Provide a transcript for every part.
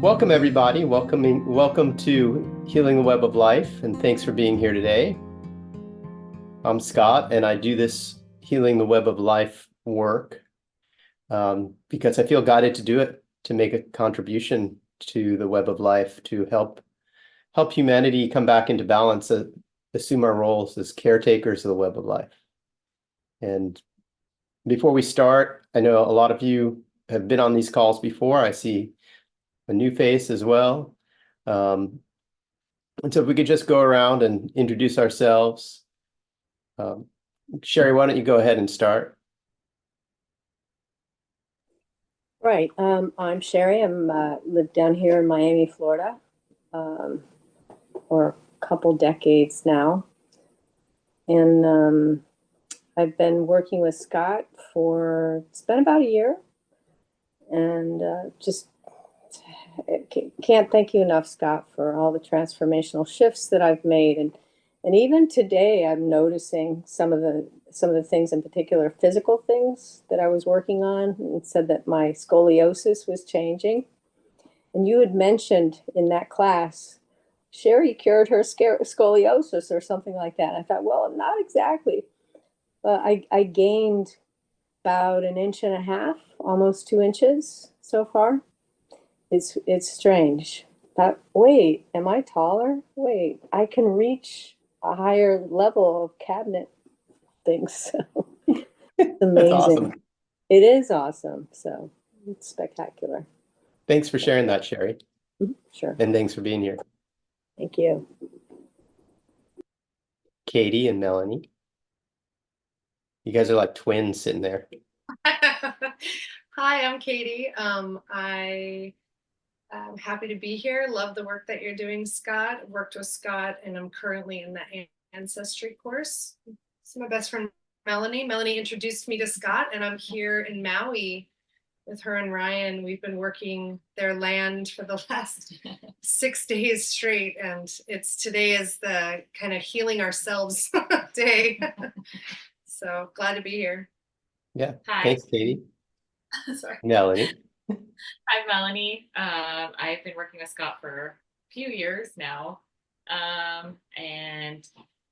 Welcome, everybody. Welcome to Healing the Web of Life, and thanks for being here today. I'm Scott, and I do this Healing the Web of Life work because I feel guided to do it, to make a contribution to the web of life, to help humanity come back into balance, assume our roles as caretakers of the web of life. And before we start, I know a lot of you have been on these calls before. I see a new face as well. And so if we could just go around and introduce ourselves. Sherry, why don't you go ahead and start? Right. I'm Sherry. I'm live down here in Miami, Florida, for a couple decades now. And I've been working with Scott it's been about a year. And just can't thank you enough, Scott, for all the transformational shifts that I've made. And even today, I'm noticing some of the things, in particular, physical things that I was working on, and said that my scoliosis was changing. And you had mentioned in that class, Sherry cured her scoliosis or something like that. And I thought, well, not exactly. I gained about 1.5 inches, almost 2 inches so far. It's strange. Wait, am I taller? Wait, I can reach a higher level of cabinet things. It's amazing. That's awesome. It is awesome. So it's spectacular. Thanks for sharing that, Sherry. Sure. And thanks for being here. Thank you. Katie and Melanie. You guys are like twins sitting there. Hi, I'm Katie. I'm happy to be here. Love the work that you're doing, Scott. Worked with Scott, and I'm currently in the ancestry course. It's my best friend, Melanie. Melanie introduced me to Scott, and I'm here in Maui with her and Ryan. We've been working their land for the last 6 days straight, and today is the kind of healing ourselves day. So glad to be here. Yeah. Hi. Thanks, Katie. Sorry. Melanie. I'm Melanie. I've been working with Scott for a few years now, and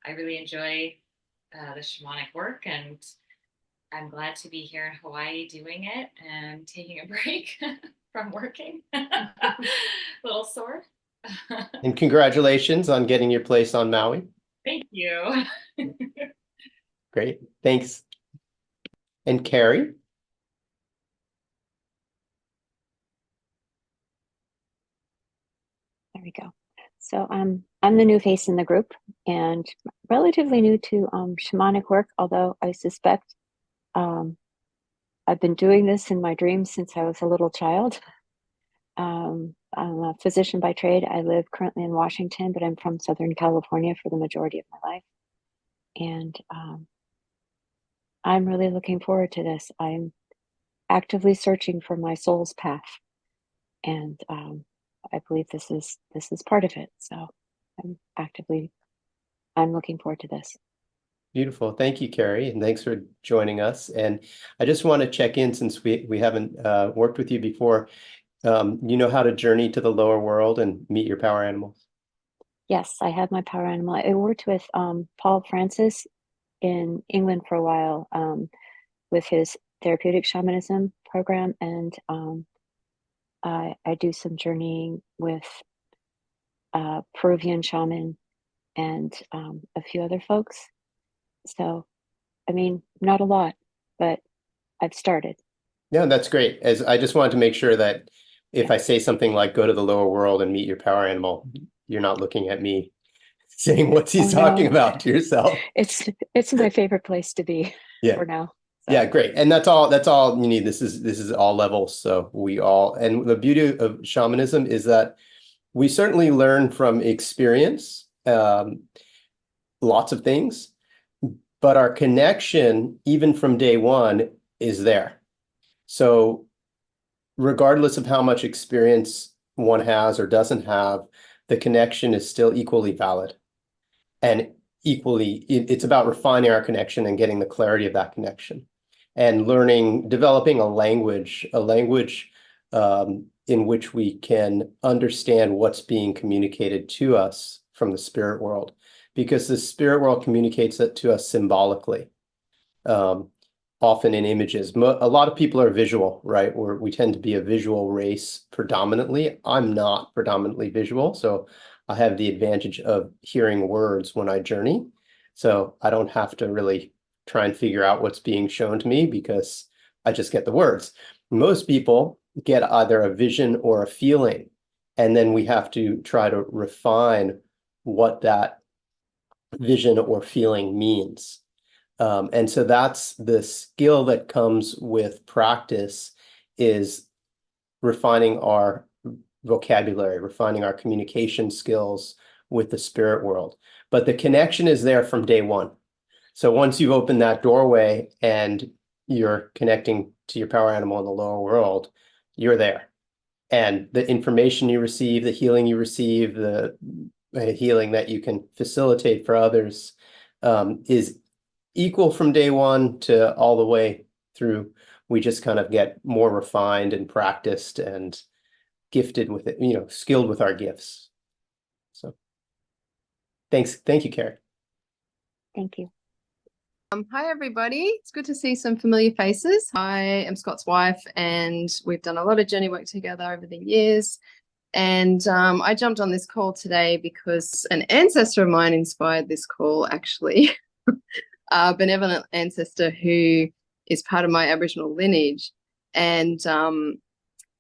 I really enjoy the shamanic work, and I'm glad to be here in Hawaii doing it and taking a break from working. A little sore. And congratulations on getting your place on Maui. Thank you. Great. Thanks. And Carrie. There we go. So I'm the new face in the group and relatively new to shamanic work, although I suspect I've been doing this in my dreams since I was a little child. I'm a physician by trade. I live currently in Washington, but I'm from Southern California for the majority of my life. And I'm really looking forward to this. I'm actively searching for my soul's path. And I believe this is part of it. So I'm looking forward to this. Beautiful. Thank you, Carrie, and thanks for joining us. And I just want to check in, since we haven't worked with you before. You know how to journey to the lower world and meet your power animals? Yes, I have my power animal. I worked with Paul Francis in England for a while with his therapeutic shamanism program, and I do some journeying with Peruvian shaman and a few other folks. So, I mean, not a lot, but I've started. Yeah, that's great. As I just wanted to make sure that if I say something like go to the lower world and meet your power animal, you're not looking at me saying what's he talking about to yourself. It's my favorite place to be for now. So. Yeah, great. And that's all you need. This is all levels. So and the beauty of shamanism is that we certainly learn from experience, lots of things, but our connection, even from day one, is there. So regardless of how much experience one has or doesn't have, the connection is still equally valid. And it's about refining our connection and getting the clarity of that connection. And developing a language in which we can understand what's being communicated to us from the spirit world, because the spirit world communicates it to us symbolically, often in images. A lot of people are visual, right? We tend to be a visual race predominantly. I'm not predominantly visual, so I have the advantage of hearing words when I journey. So I don't have to really try and figure out what's being shown to me because I just get the words. Most people get either a vision or a feeling, and then we have to try to refine what that vision or feeling means. And so that's the skill that comes with practice, is refining our vocabulary, refining our communication skills with the spirit world. But the connection is there from day one. So once you've opened that doorway and you're connecting to your power animal in the lower world, you're there. And the information you receive, the healing you receive, the healing that you can facilitate for others is equal from day one to all the way through. We just kind of get more refined and practiced and gifted with it, skilled with our gifts. So thanks. Thank you, Carrie. Thank you. Hi, everybody. It's good to see some familiar faces. I am Scott's wife, and we've done a lot of journey work together over the years. And I jumped on this call today because an ancestor of mine inspired this call, actually. A benevolent ancestor who is part of my Aboriginal lineage. And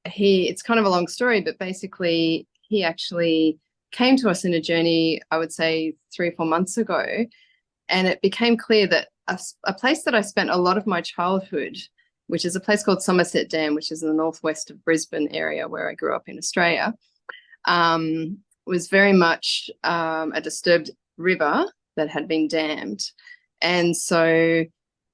it's kind of a long story, but basically he actually came to us in a journey, I would say 3 or 4 months ago. And it became clear that a place that I spent a lot of my childhood, which is a place called Somerset Dam, which is in the northwest of Brisbane area where I grew up in Australia, was very much a disturbed river that had been dammed. And so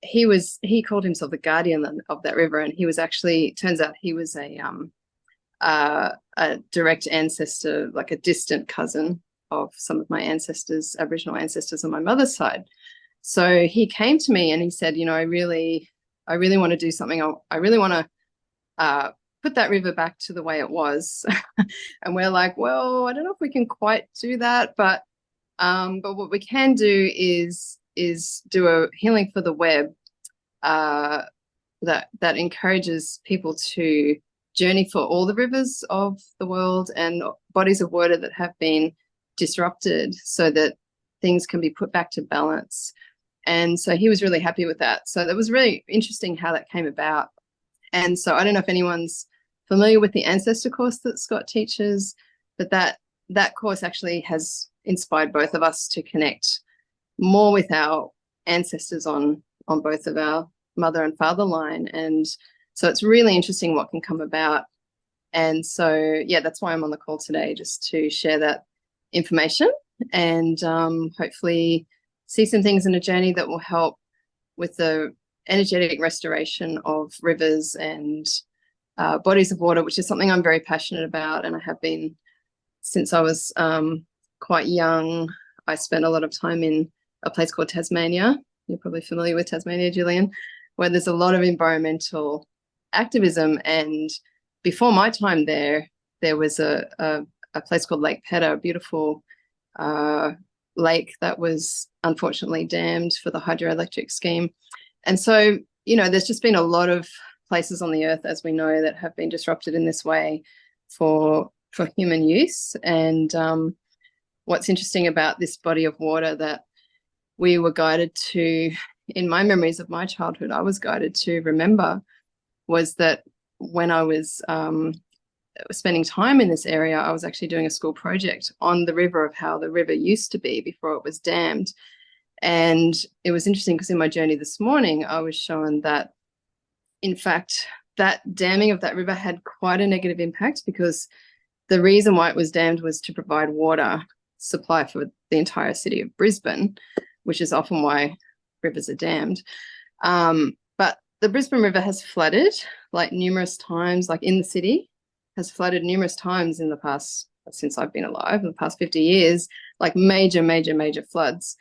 he called himself the guardian of that river, and he was actually, turns out he was a direct ancestor, like a distant cousin of some of my ancestors, Aboriginal ancestors on my mother's side. So he came to me and he said, I really want to do something. I really want to put that river back to the way it was. And we're like, well, I don't know if we can quite do that, but what we can do is do a healing for the web that encourages people to journey for all the rivers of the world and bodies of water that have been disrupted, so that things can be put back to balance. And so he was really happy with that. So that was really interesting how that came about. And so I don't know if anyone's familiar with the ancestor course that Scott teaches, but that course actually has inspired both of us to connect more with our ancestors on both of our mother and father line. And so it's really interesting what can come about. And so, yeah, that's why I'm on the call today, just to share that information and hopefully see some things in a journey that will help with the energetic restoration of rivers and bodies of water, which is something I'm very passionate about, and I have been since I was quite young. I spent a lot of time in a place called Tasmania. You're probably familiar with Tasmania, Julian, where there's a lot of environmental activism. And before my time there was a place called Lake Pedder, a beautiful lake that was unfortunately dammed for the hydroelectric scheme. And so, there's just been a lot of places on the earth, as we know, that have been disrupted in this way for human use. And what's interesting about this body of water that we were guided to, in my memories of my childhood, I was guided to remember, was that when I was spending time in this area, I was actually doing a school project on the river, of how the river used to be before it was dammed. And it was interesting because in my journey this morning, I was shown that, in fact, that damming of that river had quite a negative impact, because the reason why it was dammed was to provide water supply for the entire city of Brisbane, which is often why rivers are dammed. But the Brisbane River has flooded like numerous times, like in the city, has flooded numerous times in the past, since I've been alive, in the past 50 years, like major, major, major floods.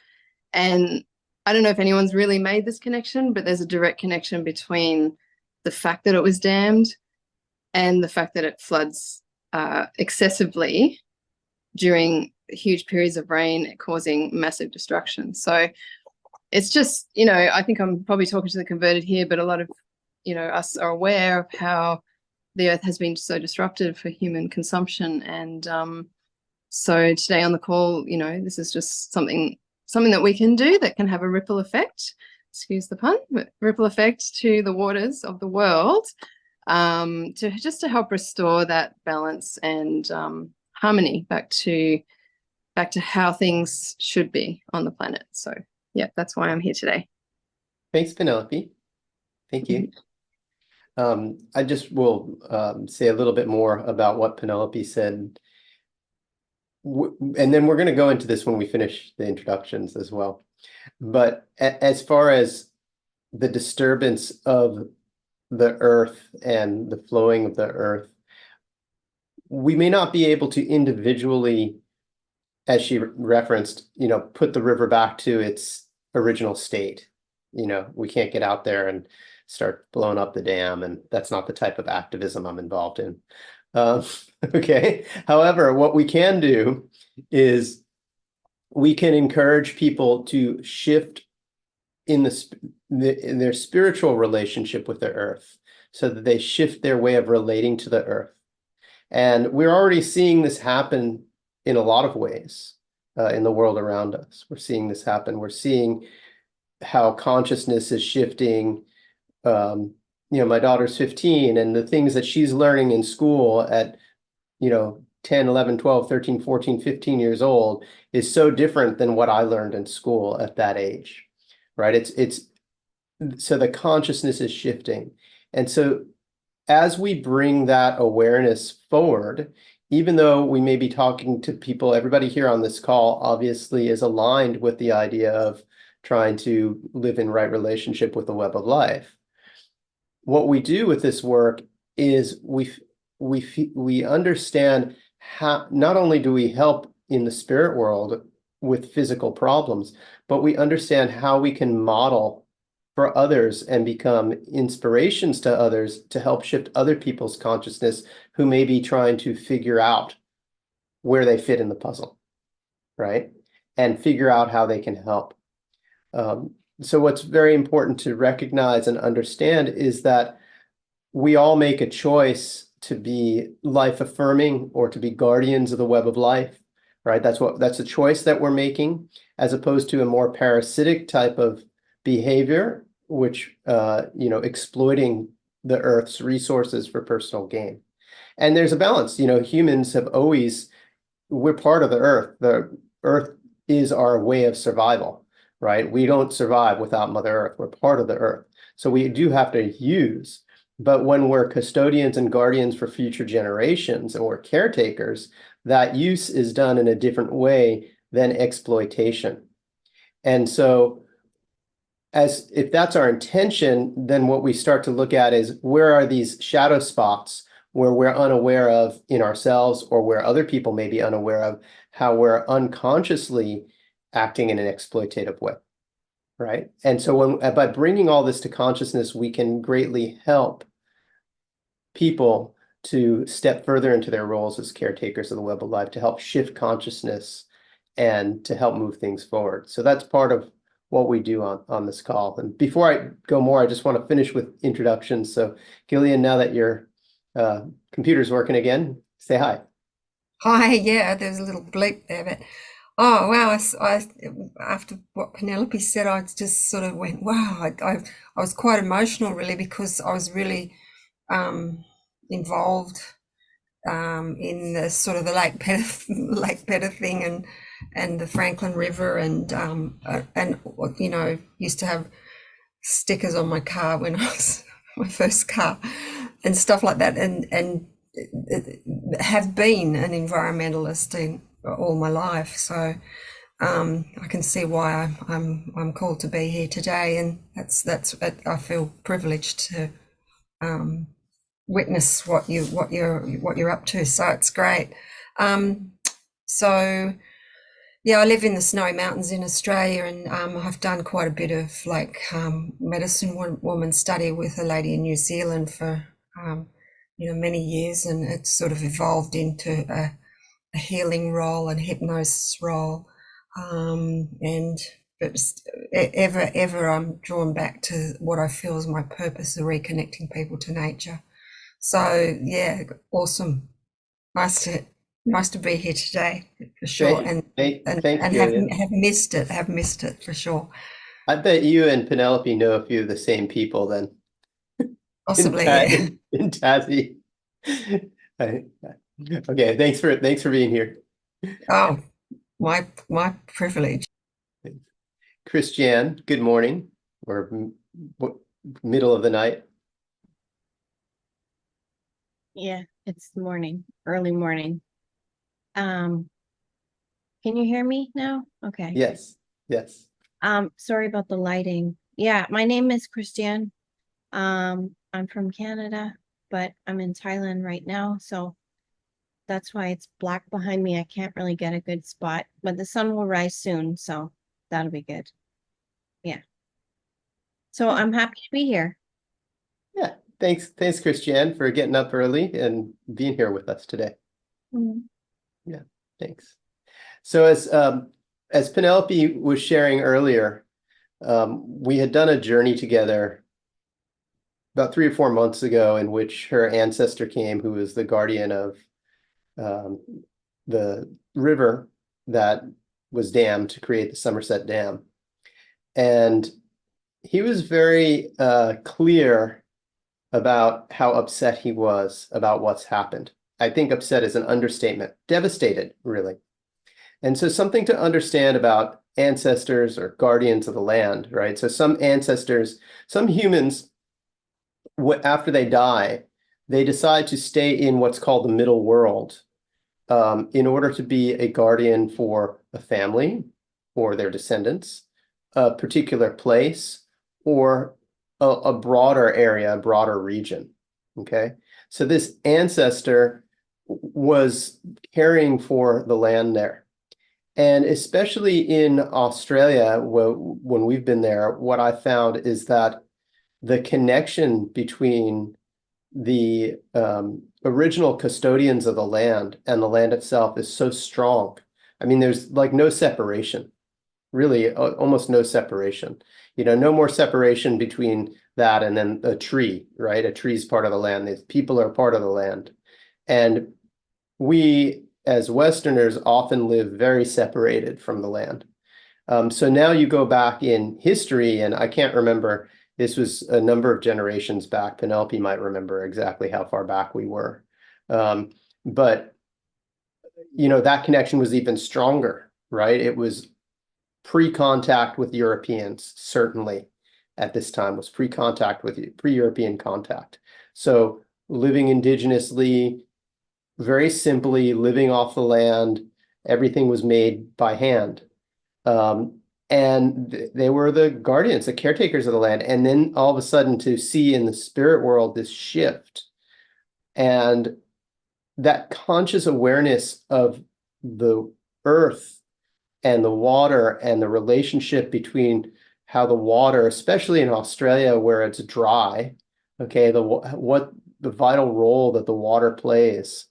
And I don't know if anyone's really made this connection, but there's a direct connection between the fact that it was dammed and the fact that it floods excessively during huge periods of rain, causing massive destruction. So it's just, I think I'm probably talking to the converted here, but a lot of, us are aware of how the earth has been so disrupted for human consumption. And so today on the call, this is just something that we can do that can have a ripple effect, excuse the pun, but ripple effect to the waters of the world, to help restore that balance and harmony back to how things should be on the planet. So yeah, that's why I'm here today. Thanks, Penelope. Thank you. I just will say a little bit more about what Penelope said. And then we're going to go into this when we finish the introductions as well. But as far as the disturbance of the earth and the flowing of the earth, we may not be able to individually, as she referenced, put the river back to its original state. We can't get out there and start blowing up the dam, and that's not the type of activism I'm involved in. Okay. However, what we can do is we can encourage people to shift in their spiritual relationship with the earth, so that they shift their way of relating to the earth. And we're already seeing this happen in a lot of ways in the world around us. We're seeing this happen. We're seeing how consciousness is shifting. My daughter's 15, and the things that she's learning in school at 10, 11, 12, 13, 14, 15 years old is so different than what I learned in school at that age, right? It's so the consciousness is shifting. And so as we bring that awareness forward, even though we may be talking to people, everybody here on this call obviously is aligned with the idea of trying to live in right relationship with the web of life. What we do with this work is we understand how not only do we help in the spirit world with physical problems, but we understand how we can model for others and become inspirations to others to help shift other people's consciousness who may be trying to figure out where they fit in the puzzle, right? And figure out how they can help. So what's very important to recognize and understand is that we all make a choice to be life affirming or to be guardians of the web of life, right? That's a choice that we're making, as opposed to a more parasitic type of behavior, which, exploiting the earth's resources for personal gain. And there's a balance. Humans have always, we're part of the earth. The earth is our way of survival, right? We don't survive without Mother Earth. We're part of the earth. So we do have to use, but when we're custodians and guardians for future generations and we're caretakers, that use is done in a different way than exploitation. And so if that's our intention, then what we start to look at is where are these shadow spots where we're unaware of in ourselves, or where other people may be unaware of, how we're unconsciously acting in an exploitative way, right? And so by bringing all this to consciousness, we can greatly help people to step further into their roles as caretakers of the web of life, to help shift consciousness and to help move things forward. So that's part of what we do on this call. And before I go more, I just want to finish with introductions. So Gillian, now that your computer's working again, say hi. Hi, yeah, there's a little bleep there, but oh wow, I after what Penelope said, I just sort of went, wow, I was quite emotional really, because I was really involved in the sort of the Lake Petah thing and the Franklin River and used to have stickers on my car when I was my first car and stuff like that, and have been an environmentalist in all my life. So I can see why I'm called to be here today, and that's I feel privileged to witness what you're up to. So it's great. So yeah, I live in the Snowy Mountains in Australia, and I've done quite a bit of medicine woman study with a lady in New Zealand for many years, and it's sort of evolved into a healing role and hypnosis role. Ever I'm drawn back to what I feel is my purpose of reconnecting people to nature. So yeah, awesome. Nice to be here today for sure. Thank And you. have missed it for sure. I bet you and Penelope know a few of the same people then. Possibly, yeah. In Tassie. Okay, thanks for being here. Oh, my privilege. Christiane, good morning, or middle of the night. Yeah, it's morning, early morning. Can you hear me now? Okay. Yes. Sorry about the lighting. Yeah, my name is Christiane. I'm from Canada, but I'm in Thailand right now, so that's why it's black behind me. I can't really get a good spot, but the sun will rise soon, so that'll be good. Yeah. So I'm happy to be here. Yeah. Thanks, Christiane, for getting up early and being here with us today. Yeah, thanks. So as Penelope was sharing earlier, we had done a journey together about 3 or 4 months ago in which her ancestor came, who was the guardian of the river that was dammed to create the Somerset Dam. And he was very clear about how upset he was about what's happened. I think upset is an understatement. Devastated, really. And so something to understand about ancestors or guardians of the land, right? So some ancestors, some humans, after they die, they decide to stay in what's called the middle world in order to be a guardian for a family or their descendants, a particular place, or a broader area, a broader region. Okay, so this ancestor was caring for the land there. And especially in Australia, when we've been there, what I found is that the connection between the original custodians of the land and the land itself is so strong. I mean, there's like no separation, really, almost no separation. No more separation between that and then a tree, right? A tree is part of the land. These people are part of the land. And we, as Westerners, often live very separated from the land. So now you go back in history, and I can't remember, this was a number of generations back. Penelope might remember exactly how far back we were. But, that connection was even stronger, right? It was pre-contact with Europeans, certainly at this time was pre-contact with pre-European contact. So living indigenously, very simply living off the land, everything was made by hand. And they were the guardians, the caretakers of the land. And then all of a sudden to see in the spirit world this shift and that conscious awareness of the earth and the water and the relationship between how the water, especially in Australia where it's dry, okay, what the vital role that the water plays,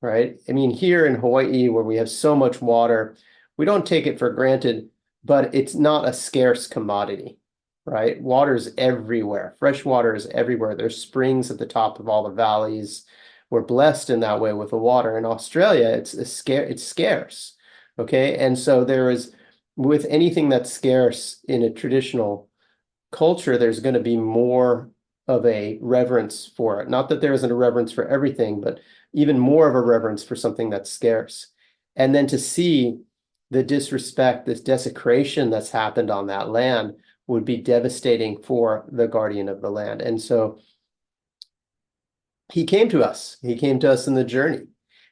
right? I mean, here in Hawaii, where we have so much water, we don't take it for granted, but it's not a scarce commodity, right? Water's everywhere. Fresh water is everywhere. There's springs at the top of all the valleys. We're blessed in that way with the water. In Australia, it's scarce, okay? And so there is, with anything that's scarce in a traditional culture, there's going to be more of a reverence for it. Not that there isn't a reverence for everything, but even more of a reverence for something that's scarce. And then to see the disrespect, this desecration that's happened on that land would be devastating for the guardian of the land. And so he came to us. He came to us in the journey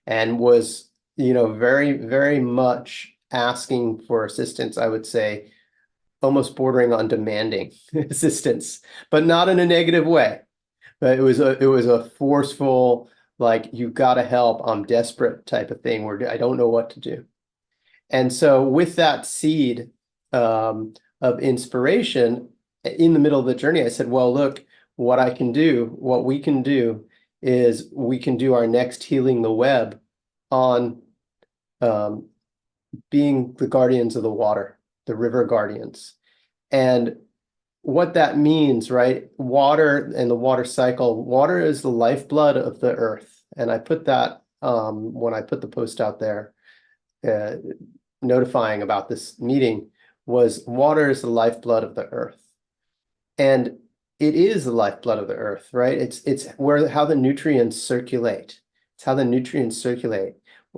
and was, very, very much asking for assistance, I would say, almost bordering on demanding assistance, but not in a negative way. But it was a forceful, like, you've got to help, I'm desperate type of thing where I don't know what to do. And so with that seed of inspiration in the middle of the journey, I said, well, look, what we can do is we can do our next Healing the Web on being the guardians of the water, the river guardians. And what that means, right? Water and the water cycle. Water is the lifeblood of the earth. And I put that when I put the post out there notifying about this meeting, was water is the lifeblood of the earth. And it is the lifeblood of the earth, right? It's where how the nutrients circulate. It's how the nutrients circulate.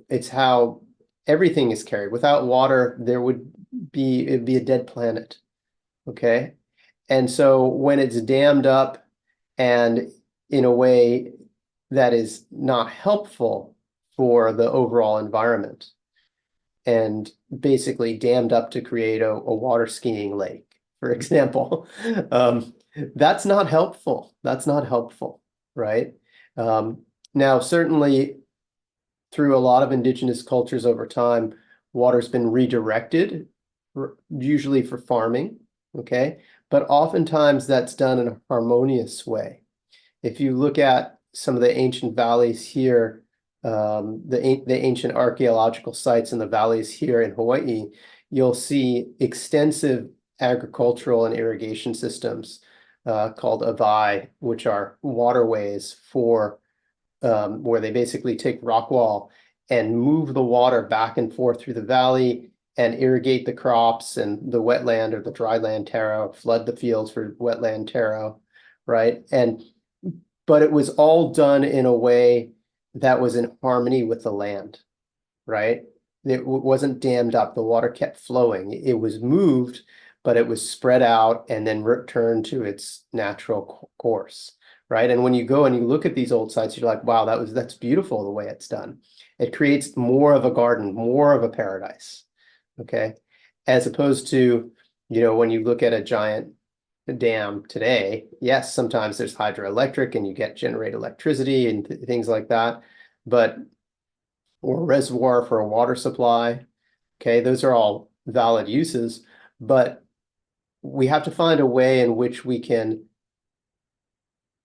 It's how everything is carried. Without water, it'd be a dead planet. Okay. And so when it's dammed up and in a way that is not helpful for the overall environment, and basically dammed up to create a water skiing lake, for example, that's not helpful. That's not helpful, right? Now, certainly through a lot of indigenous cultures over time, water's been redirected, usually for farming, okay? But oftentimes that's done in a harmonious way. If you look at some of the ancient valleys here, the ancient archaeological sites in the valleys here in Hawaii, you'll see extensive agricultural and irrigation systems called avai, which are waterways for where they basically take rock wall and move the water back and forth through the valley and irrigate the crops and the wetland or the dry land taro, flood the fields for wetland taro, right? But it was all done in a way that was in harmony with the land, right? It wasn't dammed up. The water kept flowing. It was moved, but it was spread out and then returned to its natural course, right? And when you go and you look at these old sites, you're like, wow, that's beautiful the way it's done. It creates more of a garden, more of a paradise, okay? As opposed to, when you look at a giant dam today, yes, sometimes there's hydroelectric and you generate electricity and things like that, or a reservoir for a water supply, okay? Those are all valid uses, but we have to find a way in which we can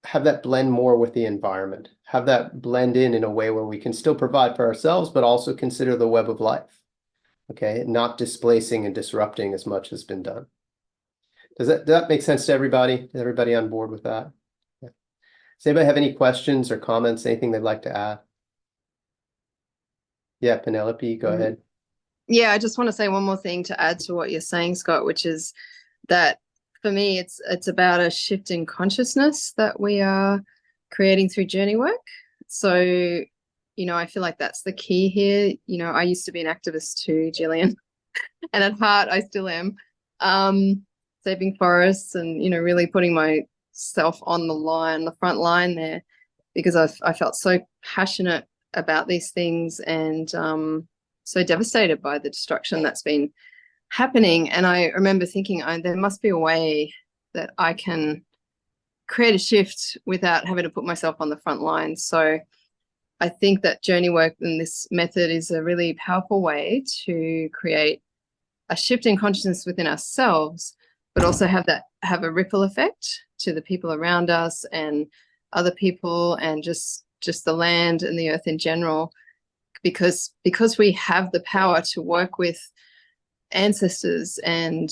have that blend more with the environment, have that blend in a way where we can still provide for ourselves, but also consider the web of life, okay? Not displacing and disrupting as much has been done. Does that make sense to everybody? Is everybody on board with that? Yeah. Does anybody have any questions or comments, anything they'd like to add? Yeah, Penelope, go ahead. Yeah, I just want to say one more thing to add to what you're saying, Scott, which is that for me, it's about a shift in consciousness that we are creating through journey work. So, I feel like that's the key here. I used to be an activist too, Gillian, and at heart, I still am. Saving forests and, really putting myself on the front line there, because I felt so passionate about these things and so devastated by the destruction that's been happening. And I remember thinking, there must be a way that I can create a shift without having to put myself on the front line. So I think that journey work and this method is a really powerful way to create a shift in consciousness within ourselves, but also have a ripple effect to the people around us and other people and just the land and the earth in general, because we have the power to work with ancestors and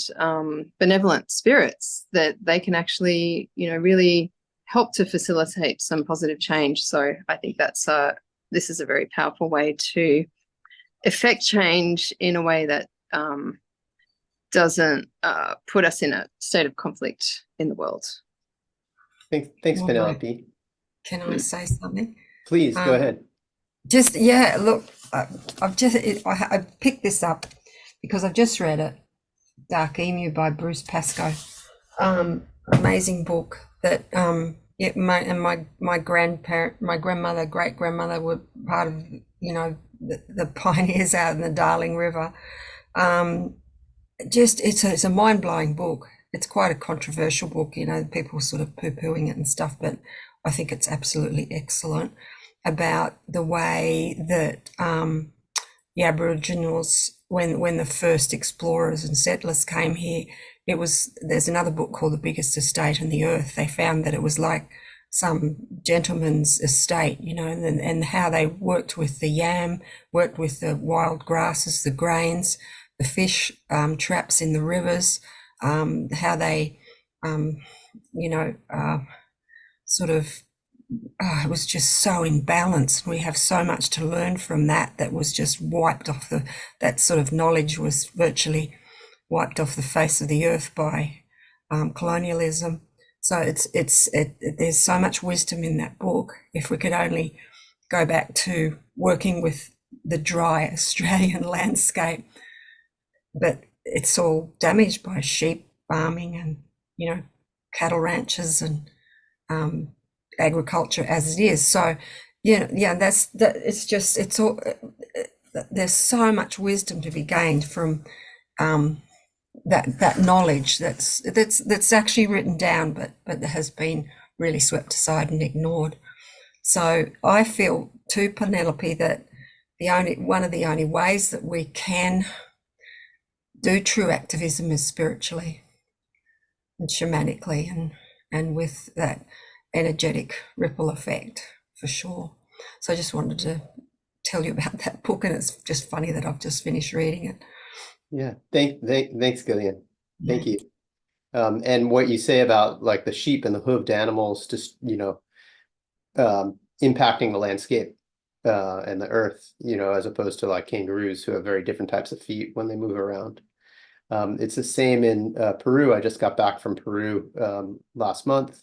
benevolent spirits, that they can actually, really help to facilitate some positive change. So I think this is a very powerful way to effect change in a way that doesn't put us in a state of conflict in the world. Thanks, Penelope. Can I say something? Please, go ahead. Look, I picked this up because I've just read it, Dark Emu by Bruce Pascoe. Amazing book that my grandmother, great grandmother were part of, the pioneers out in the Darling River. It's a mind-blowing book. It's quite a controversial book, people sort of poo-pooing it and stuff, but I think it's absolutely excellent about the way that the Aboriginals, when the first explorers and settlers came here, there's another book called The Biggest Estate on the Earth. They found that it was like some gentleman's estate, you know, and how they worked with the yam, worked with the wild grasses, the grains, the fish traps in the rivers, how they, you know, sort of, it was just so in balance. We have so much to learn from that. That was just wiped off that sort of knowledge was virtually wiped off the face of the earth by colonialism. So there's so much wisdom in that book. If we could only go back to working with the dry Australian landscape, but it's all damaged by sheep farming and, you know, cattle ranches and agriculture as it is. So yeah, it's all, there's so much wisdom to be gained from that knowledge that's actually written down, but that has been really swept aside and ignored. So I feel too, Penelope, that one of the only ways that we can do true activism is spiritually and shamanically and with that energetic ripple effect, for sure. So I just wanted to tell you about that book, and it's just funny that I've just finished reading it. Yeah, thanks, Gillian. Thank you. And what you say about like the sheep and the hooved animals, just, you know, impacting the landscape and the earth, you know, as opposed to like kangaroos who have very different types of feet when they move around. It's the same in Peru. I just got back from Peru last month,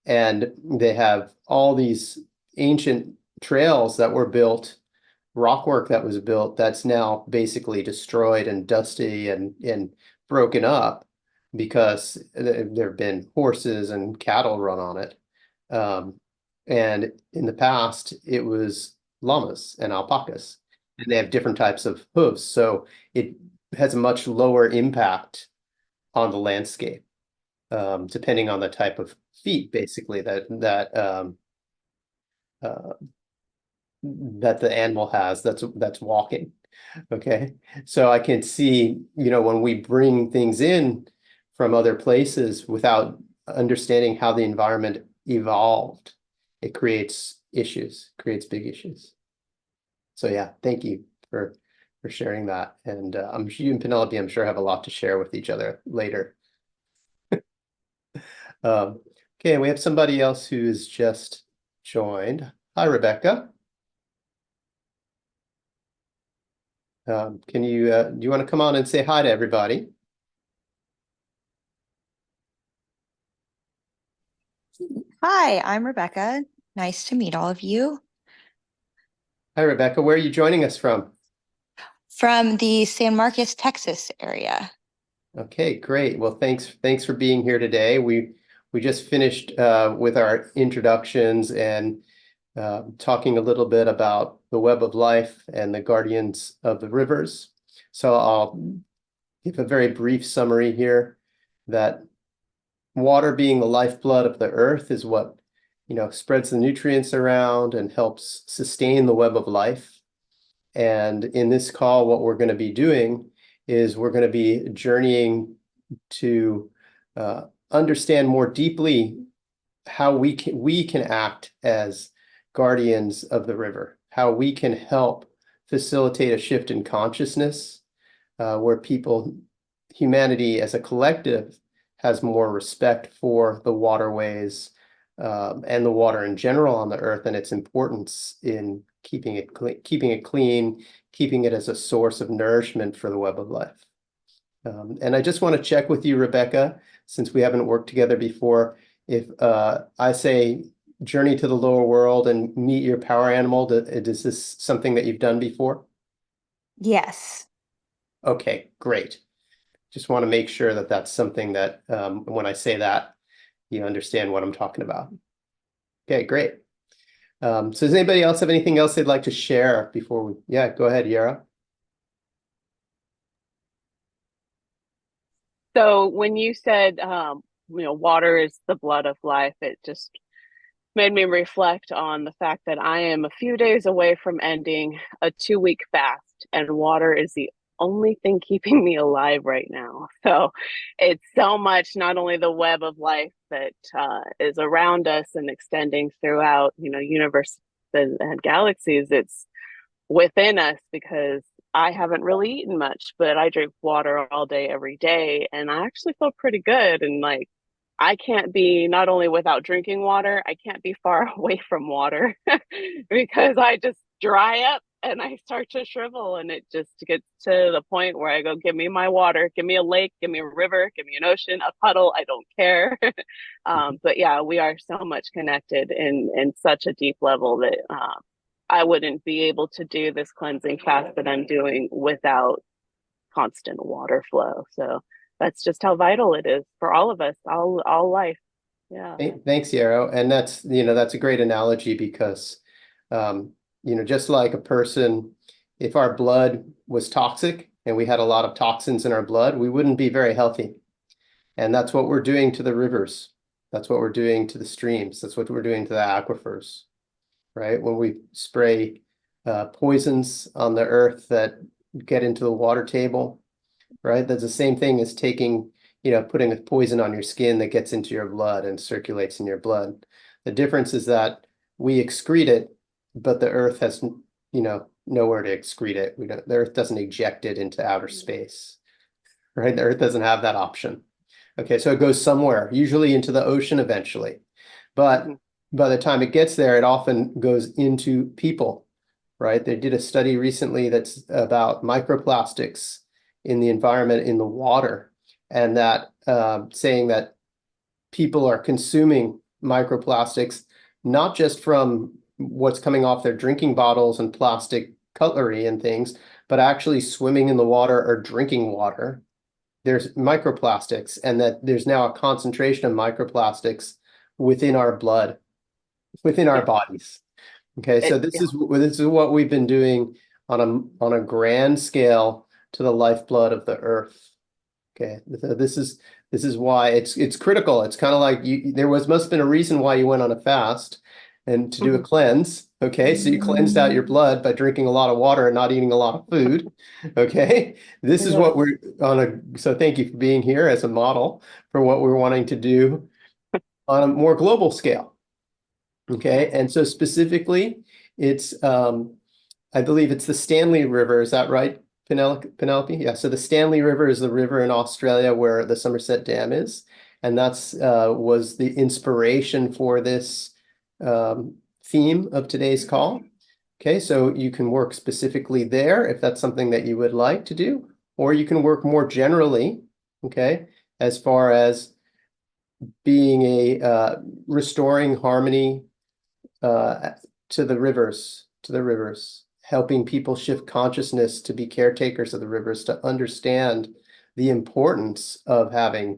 and they have all these ancient trails that were built, rockwork that was built, that's now basically destroyed and dusty and broken up because there have been horses and cattle run on it. And in the past, it was llamas and alpacas, and they have different types of hooves. So it has a much lower impact on the landscape, depending on the type of feet, basically, that the animal has that's walking. Okay, so I can see, you know, when we bring things in from other places without understanding how the environment evolved, it creates issues, creates big issues. So yeah, thank you for sharing that. And you and Penelope, I'm sure, have a lot to share with each other later. Okay, we have somebody else who's just joined. Hi, Rebecca. Can you do you want to come on and say hi to everybody? Hi, I'm Rebecca. Nice to meet all of you. Hi, Rebecca. Where are you joining us from? From the San Marcos, Texas area. Okay, great. Well, thanks for being here today. We just finished with our introductions and talking a little bit about the web of life and the guardians of the rivers. So I'll give a very brief summary here, that water, being the lifeblood of the earth, is what, you know, spreads the nutrients around and helps sustain the web of life. And in this call, what we're going to be doing is we're going to be journeying to understand more deeply how we can act as guardians of the river, how we can help facilitate a shift in consciousness where humanity as a collective has more respect for the waterways and the water in general on the earth, and its importance in keeping it clean, keeping it as a source of nourishment for the web of life. And I just want to check with you, Rebecca, since we haven't worked together before, if I say journey to the lower world and meet your power animal, is this something that you've done before? Yes. Okay, great. Just want to make sure that that's something that when I say that, you understand what I'm talking about. Okay, great. So does anybody else have anything else they'd like to share before we, yeah, go ahead, Yara. So when you said, water is the blood of life, it just made me reflect on the fact that I am a few days away from ending a 2-week fast, and water is the only thing keeping me alive right now. So it's so much, not only the web of life that is around us and extending throughout, universe and galaxies, it's within us, because I haven't really eaten much, but I drink water all day, every day, and I actually feel pretty good. And like, I can't be, not only without drinking water, I can't be far away from water because I just dry up and I start to shrivel, and it just gets to the point where I go, give me my water, give me a lake, give me a river, give me an ocean, a puddle, I don't care. But yeah, we are so much connected in such a deep level that I wouldn't be able to do this cleansing fast that I'm doing without constant water flow. So that's just how vital it is for all of us, all life. Yeah. Thanks, Yarrow. And that's a great analogy because, just like a person, if our blood was toxic and we had a lot of toxins in our blood, we wouldn't be very healthy. And that's what we're doing to the rivers. That's what we're doing to the streams. That's what we're doing to the aquifers, right? When we spray poisons on the earth that get into the water table, right? That's the same thing as taking, putting a poison on your skin that gets into your blood and circulates in your blood. The difference is that we excrete it, but the earth has, nowhere to excrete it. The earth doesn't eject it into outer space, right? The earth doesn't have that option. Okay, so it goes somewhere, usually into the ocean eventually. But by the time it gets there, it often goes into people, right? They did a study recently that's about microplastics in the environment, in the water, and that saying that people are consuming microplastics, not just from what's coming off their drinking bottles and plastic cutlery and things, but actually swimming in the water or drinking water. There's microplastics, and that there's now a concentration of microplastics within our blood, within our bodies. Okay, so this is what we've been doing on a grand scale to the lifeblood of the earth. Okay, so this is why it's critical. It's kind of like must have been a reason why you went on a fast and to do a cleanse. Okay, so you cleansed out your blood by drinking a lot of water and not eating a lot of food. Okay, this is what we're so thank you for being here as a model for what we're wanting to do on a more global scale. Okay, and so specifically, it's I believe it's the Stanley River. Is that right, Penelope? Yeah. So the Stanley River is the river in Australia where the Somerset Dam is, and that's was the inspiration for this theme of today's call. Okay, so you can work specifically there if that's something that you would like to do, or you can work more generally. Okay, as far as being a restoring harmony to the rivers, helping people shift consciousness to be caretakers of the rivers, to understand the importance of having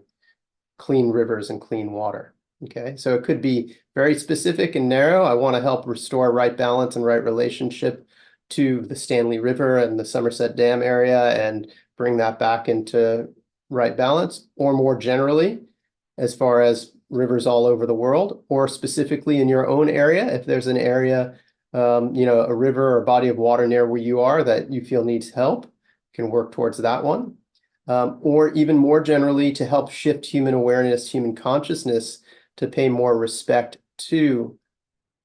clean rivers and clean water. Okay, so it could be very specific and narrow. I want to help restore right balance and right relationship to the Stanley River and the Somerset Dam area and bring that back into right balance, or more generally, as far as rivers all over the world, or specifically in your own area, if there's an area, a river or body of water near where you are that you feel needs help, you can work towards that one. Or even more generally, to help shift human awareness, human consciousness, to pay more respect to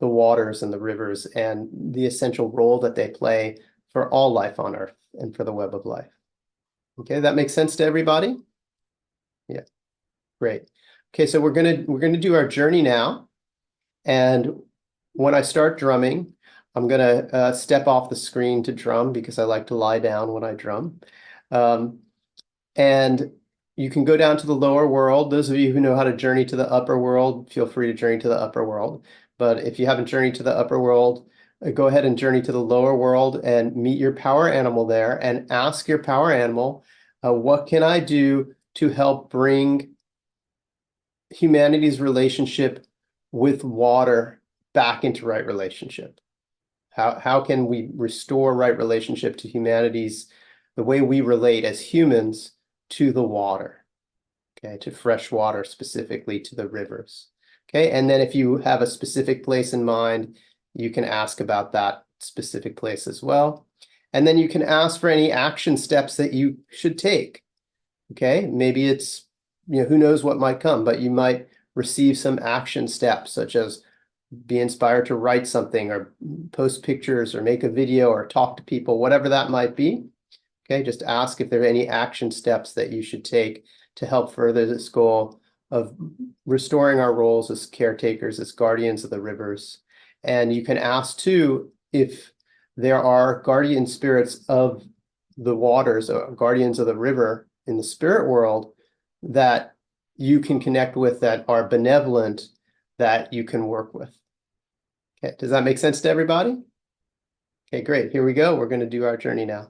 the waters and the rivers and the essential role that they play for all life on Earth and for the web of life. Okay, that makes sense to everybody? Yeah, great. Okay, so we're gonna do our journey now, and when I start drumming, I'm gonna step off the screen to drum because I like to lie down when I drum. And you can go down to the lower world. Those of you who know how to journey to the upper world, feel free to journey to the upper world. But if you haven't journeyed to the upper world, go ahead and journey to the lower world and meet your power animal there and ask your power animal, what can I do to help bring humanity's relationship with water back into right relationship? How can we restore right relationship to humanity's, the way we relate as humans to the water, okay, to fresh water, specifically to the rivers. Okay, and then if you have a specific place in mind, you can ask about that specific place as well. And then you can ask for any action steps that you should take. Okay, maybe it's, who knows what might come, but you might receive some action steps, such as be inspired to write something or post pictures or make a video or talk to people, whatever that might be. Okay, just ask if there are any action steps that you should take to help further this goal of restoring our roles as caretakers, as guardians of the rivers. And you can ask too if there are guardian spirits of the waters, or guardians of the river in the spirit world that you can connect with, that are benevolent, that you can work with. Okay, does that make sense to everybody? Okay, great. Here we go. We're going to do our journey now.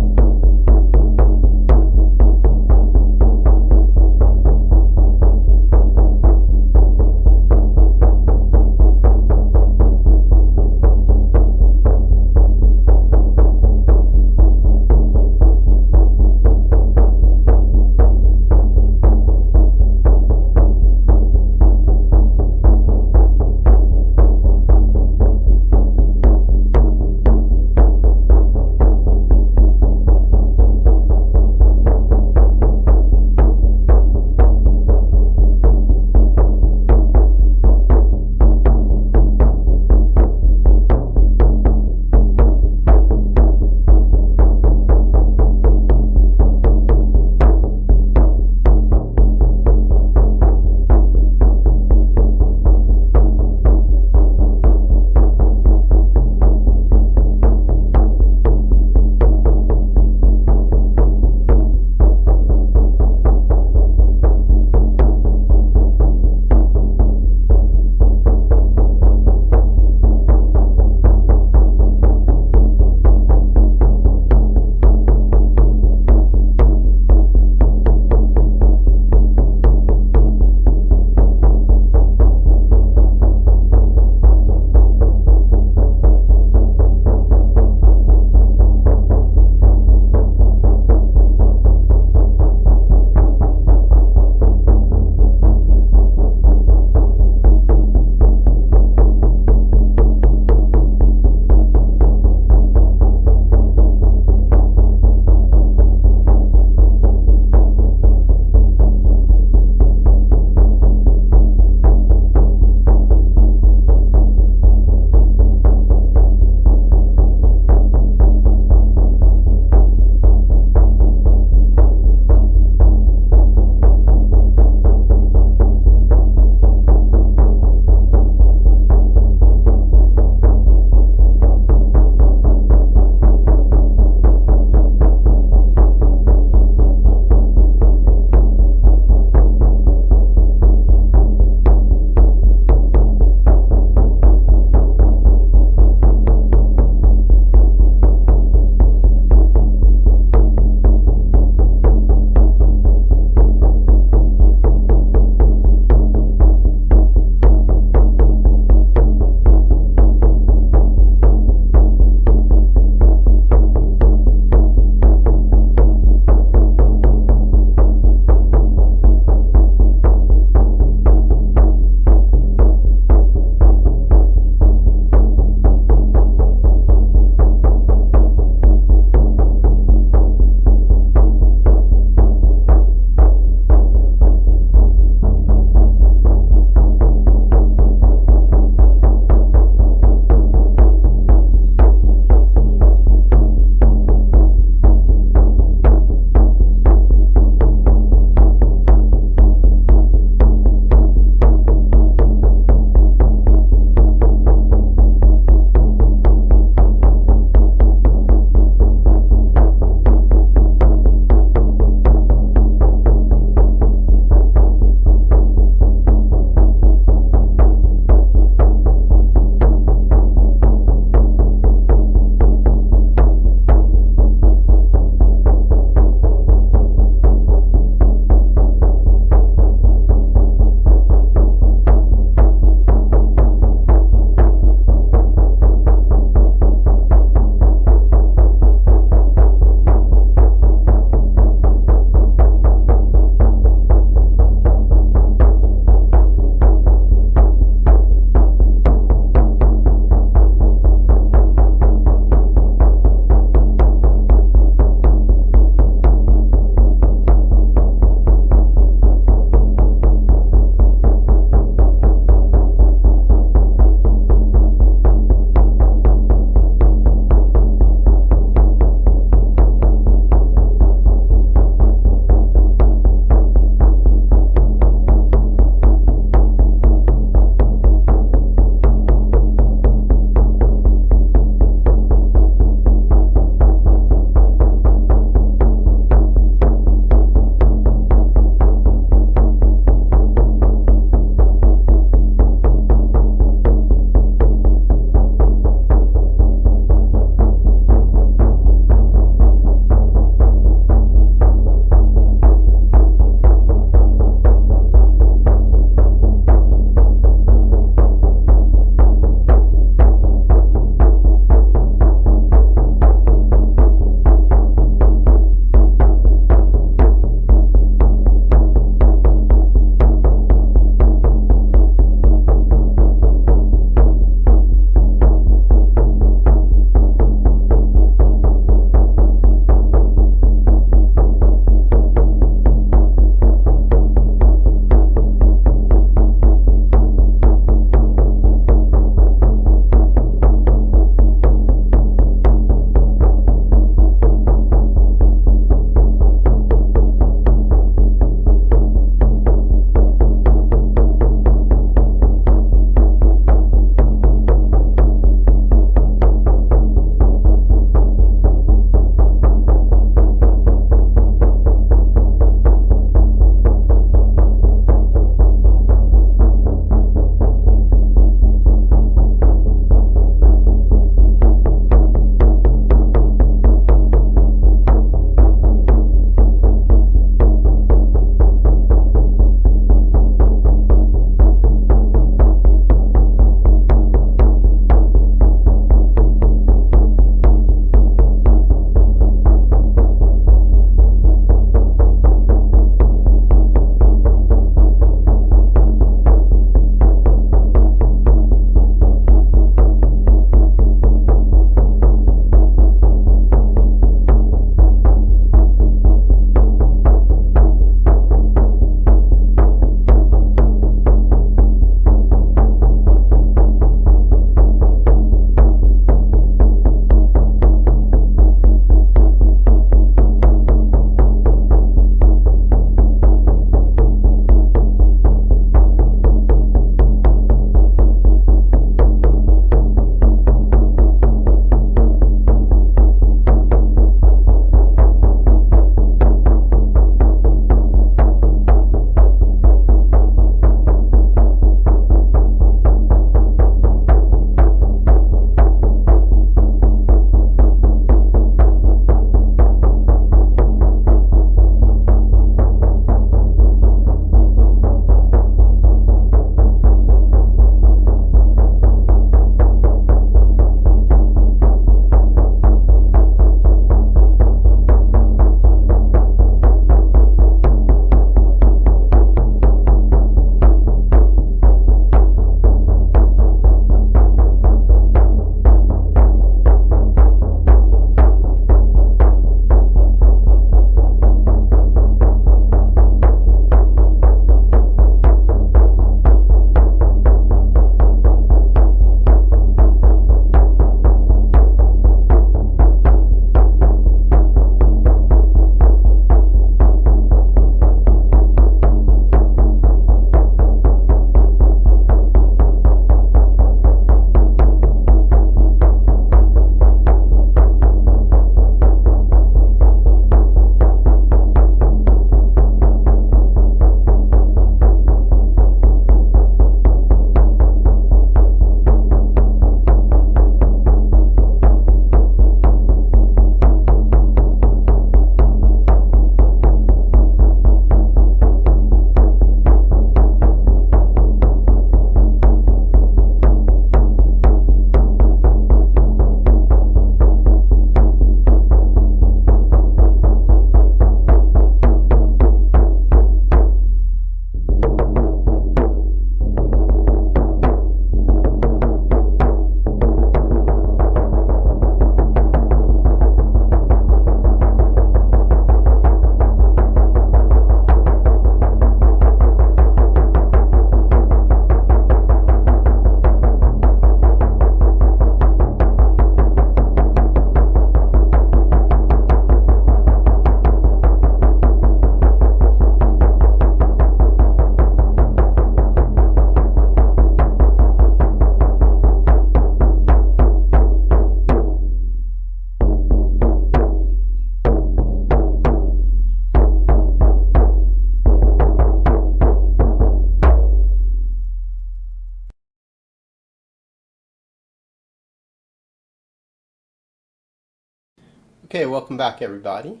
Okay, welcome back, everybody.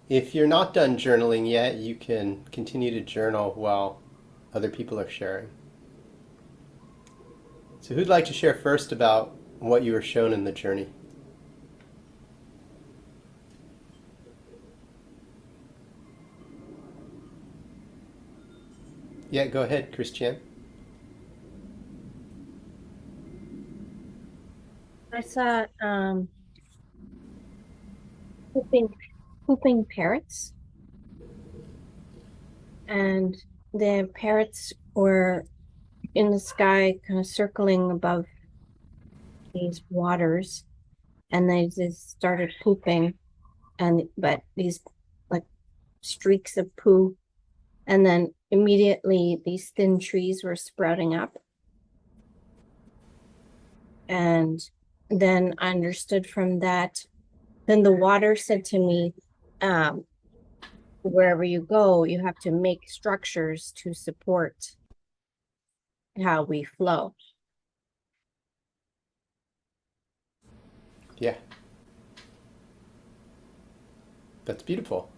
If you're not done journaling yet, you can continue to journal while other people are sharing. So who'd like to share first about what you were shown in the journey? Yeah, go ahead, Christiane. I saw pooping parrots, and the parrots were in the sky, kind of circling above these waters, and they just started pooping, but these like streaks of poo, and then immediately these thin trees were sprouting up. And then I understood from that, then the water said to me, wherever you go, you have to make structures to support how we flow. Yeah. That's beautiful.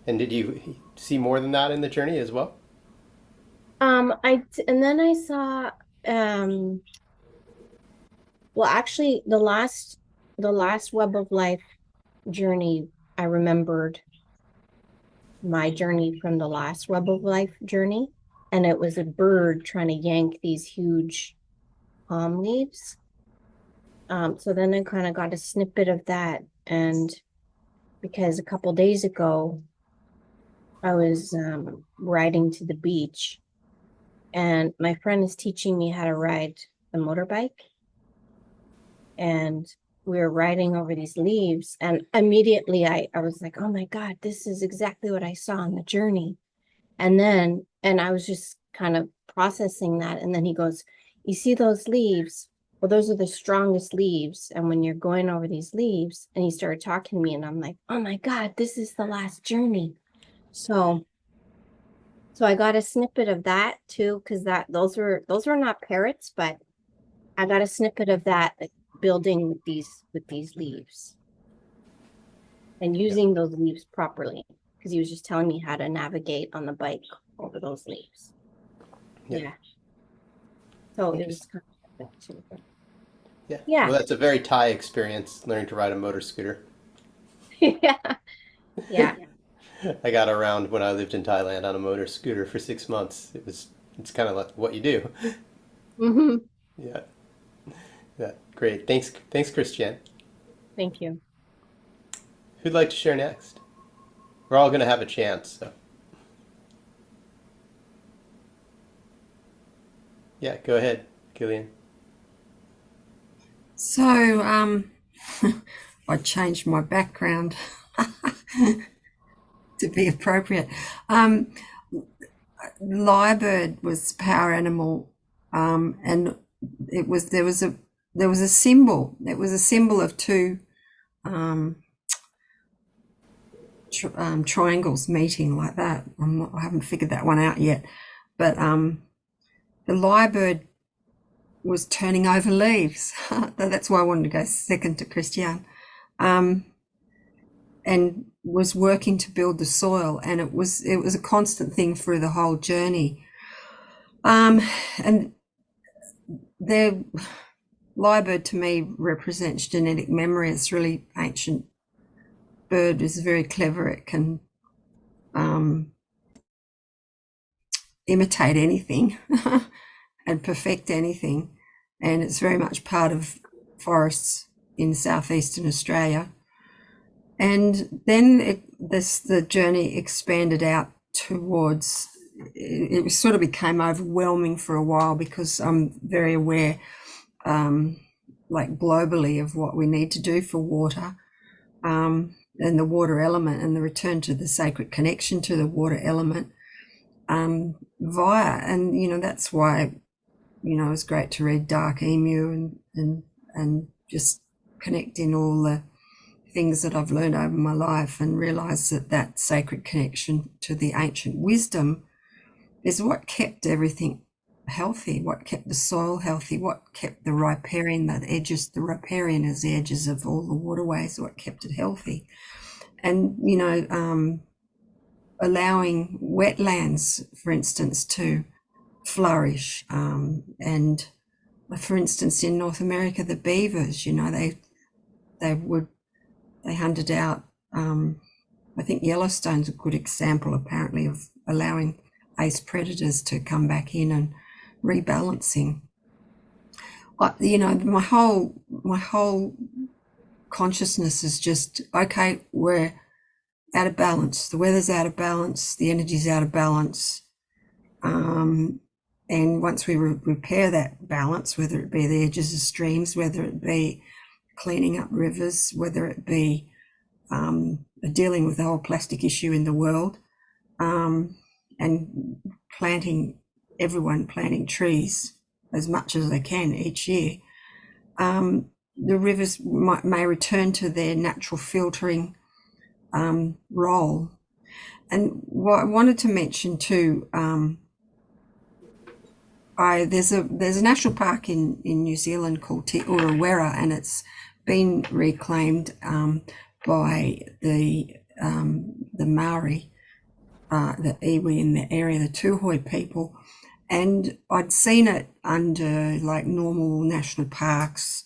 And did you see more than that in the journey as well? And then I saw, well, actually the last Web of Life journey, I remembered my journey from the last Web of Life journey, and it was a bird trying to yank these huge palm leaves. So then I kind of got a snippet of that, and because a couple days ago I was riding to the beach, and my friend is teaching me how to ride the motorbike, and we were riding over these leaves, and immediately I was like, oh my God, this is exactly what I saw on the journey. And I was just kind of processing that, and then he goes, you see those leaves? Well, those are the strongest leaves, and when you're going over these leaves, and he started talking to me, and I'm like, oh my God, this is the last journey. So I got a snippet of that too, because those were not parrots, but I got a snippet of that, like, building with these leaves and using those leaves properly, because he was just telling me how to navigate on the bike over those leaves. Yeah. So it was kind of too. Yeah. Well, that's a very Thai experience, learning to ride a motor scooter. Yeah. Yeah. I got around when I lived in Thailand on a motor scooter for 6 months. It's kind of like what you do. Mm-hmm. Yeah. Yeah. Great. Thanks, Christiane. Thank you. Who'd like to share next? We're all going to have a chance. So. Yeah, go ahead, Gillian. So, I changed my background to be appropriate. Lyrebird was power animal, and there was a symbol. It was a symbol of two triangles meeting like that. I haven't figured that one out yet, but the lyrebird was turning over leaves. That's why I wanted to go second to Christiane, and was working to build the soil, and it was a constant thing through the whole journey. And the lyrebird to me represents genetic memory. It's really ancient bird. Is very clever. It can imitate anything and perfect anything, and it's very much part of forests in southeastern Australia. And then the journey expanded out towards, it sort of became overwhelming for a while, because I'm very aware, like globally, of what we need to do for water, and the water element, and the return to the sacred connection to the water element, and that's why it was great to read Dark Emu and just connect in all the things that I've learned over my life, and realize that sacred connection to the ancient wisdom is what kept everything healthy, what kept the soil healthy, what kept the riparian, the riparian is the edges of all the waterways, what kept it healthy. And, allowing wetlands, for instance, to flourish. And for instance, in North America, the beavers, they hunted out, I think Yellowstone's a good example, apparently, of allowing ace predators to come back in and rebalancing. My whole consciousness is just, okay, we're out of balance. The weather's out of balance. The energy's out of balance. And once we repair that balance, whether it be the edges of streams, whether it be cleaning up rivers, whether it be dealing with the whole plastic issue in the world, and everyone planting trees as much as they can each year, the rivers may return to their natural filtering role. And what I wanted to mention too, there's a national park in New Zealand called Te Urewera, and it's been reclaimed by the Maori, the iwi in the area, the Tuhoi people. And I'd seen it under like normal national parks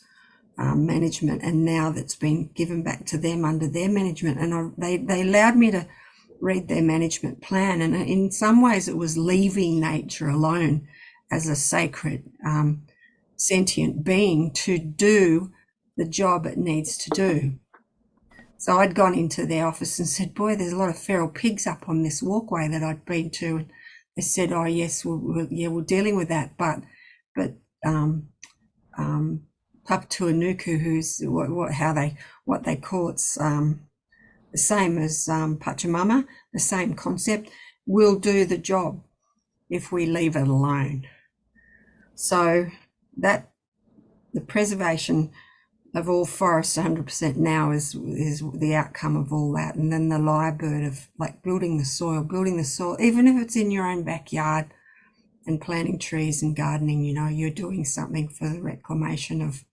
management, and now that's been given back to them under their management. And they allowed me to read their management plan, and in some ways it was leaving nature alone as a sacred sentient being to do the job it needs to do. So I'd gone into their office and said, boy, there's a lot of feral pigs up on this walkway that I'd been to. And they said, oh yes, we're dealing with that, but Papatuanuku, who's what they call, it's the same as Pachamama, the same concept, will do the job if we leave it alone. So that the preservation of all forests 100% now is the outcome of all that. And then the lyrebird of like building the soil, even if it's in your own backyard, and planting trees and gardening, you're doing something for the reclamation of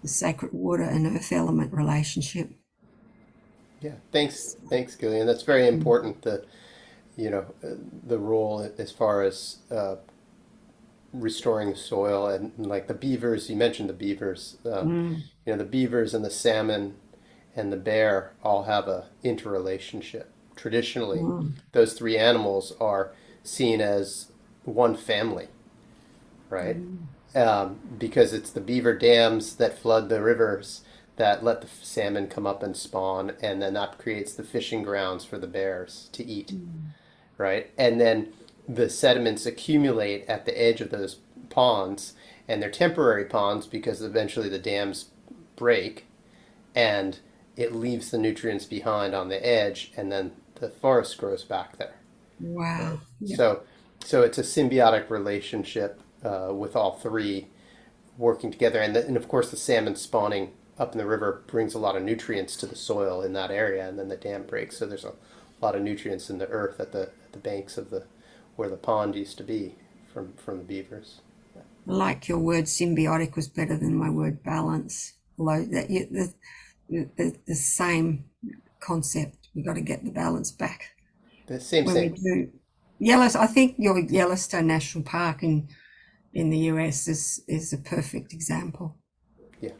the sacred water and earth element relationship. Yeah, thanks, Gillian. That's very important. The role as far as restoring the soil, and like the beavers. You mentioned the beavers. The beavers and the salmon and the bear all have a interrelationship. Traditionally, those three animals are seen as one family, right? Because it's the beaver dams that flood the rivers that let the salmon come up and spawn, and then that creates the fishing grounds for the bears to eat, right? And then the sediments accumulate at the edge of those ponds, and they're temporary ponds because eventually the dams break and it leaves the nutrients behind on the edge, and then the forest grows back there. Wow. Right? So it's a symbiotic relationship with all three working together, and of course the salmon spawning up in the river brings a lot of nutrients to the soil in that area, and then the dam breaks, so there's a lot of nutrients in the earth at the banks of where the pond used to be from the beavers. I like your word symbiotic was better than my word balance. Although the same concept, we've got to get the balance back. The same. We do. I think your Yellowstone National Park in the US is a perfect example. Yeah.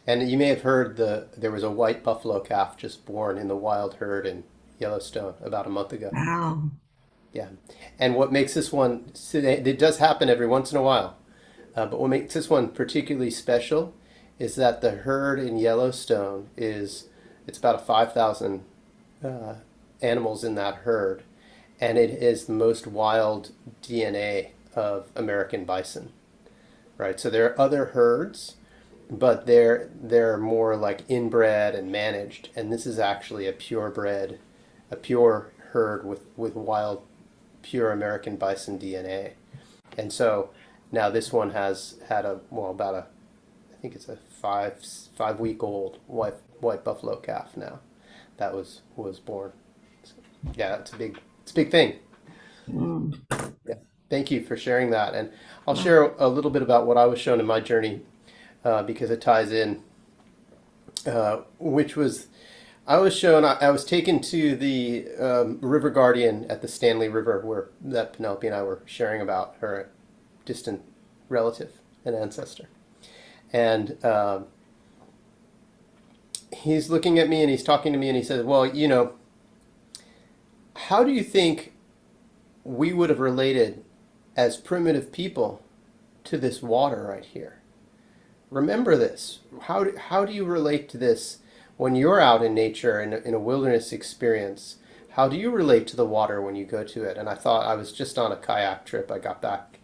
And you may have heard there was a white buffalo calf just born in the wild herd in Yellowstone about a month ago. Wow. Yeah. And what makes this one, it does happen every once in a while, but what makes this one particularly special is that the herd in Yellowstone it's about 5,000 animals in that herd, and it is the most wild DNA of American bison, right? So there are other herds, but they're more like inbred and managed, and this is actually a pure herd with wild, pure American bison DNA. And so now this one has had I think it's a 5-week-old white buffalo calf now that was born. So, yeah, it's a big thing. Mm. Thank you for sharing that. And I'll share a little bit about what I was shown in my journey because it ties in, which was I was shown, I was taken to the River Guardian at the Stanley River where that Penelope and I were sharing about her distant relative and ancestor. And he's looking at me and he's talking to me and he says, well, you know, how do you think we would have related as primitive people to this water right here? Remember this. How do you relate to this when you're out in nature in a wilderness experience? How do you relate to the water when you go to it? And I thought, I was just on a kayak trip. I got back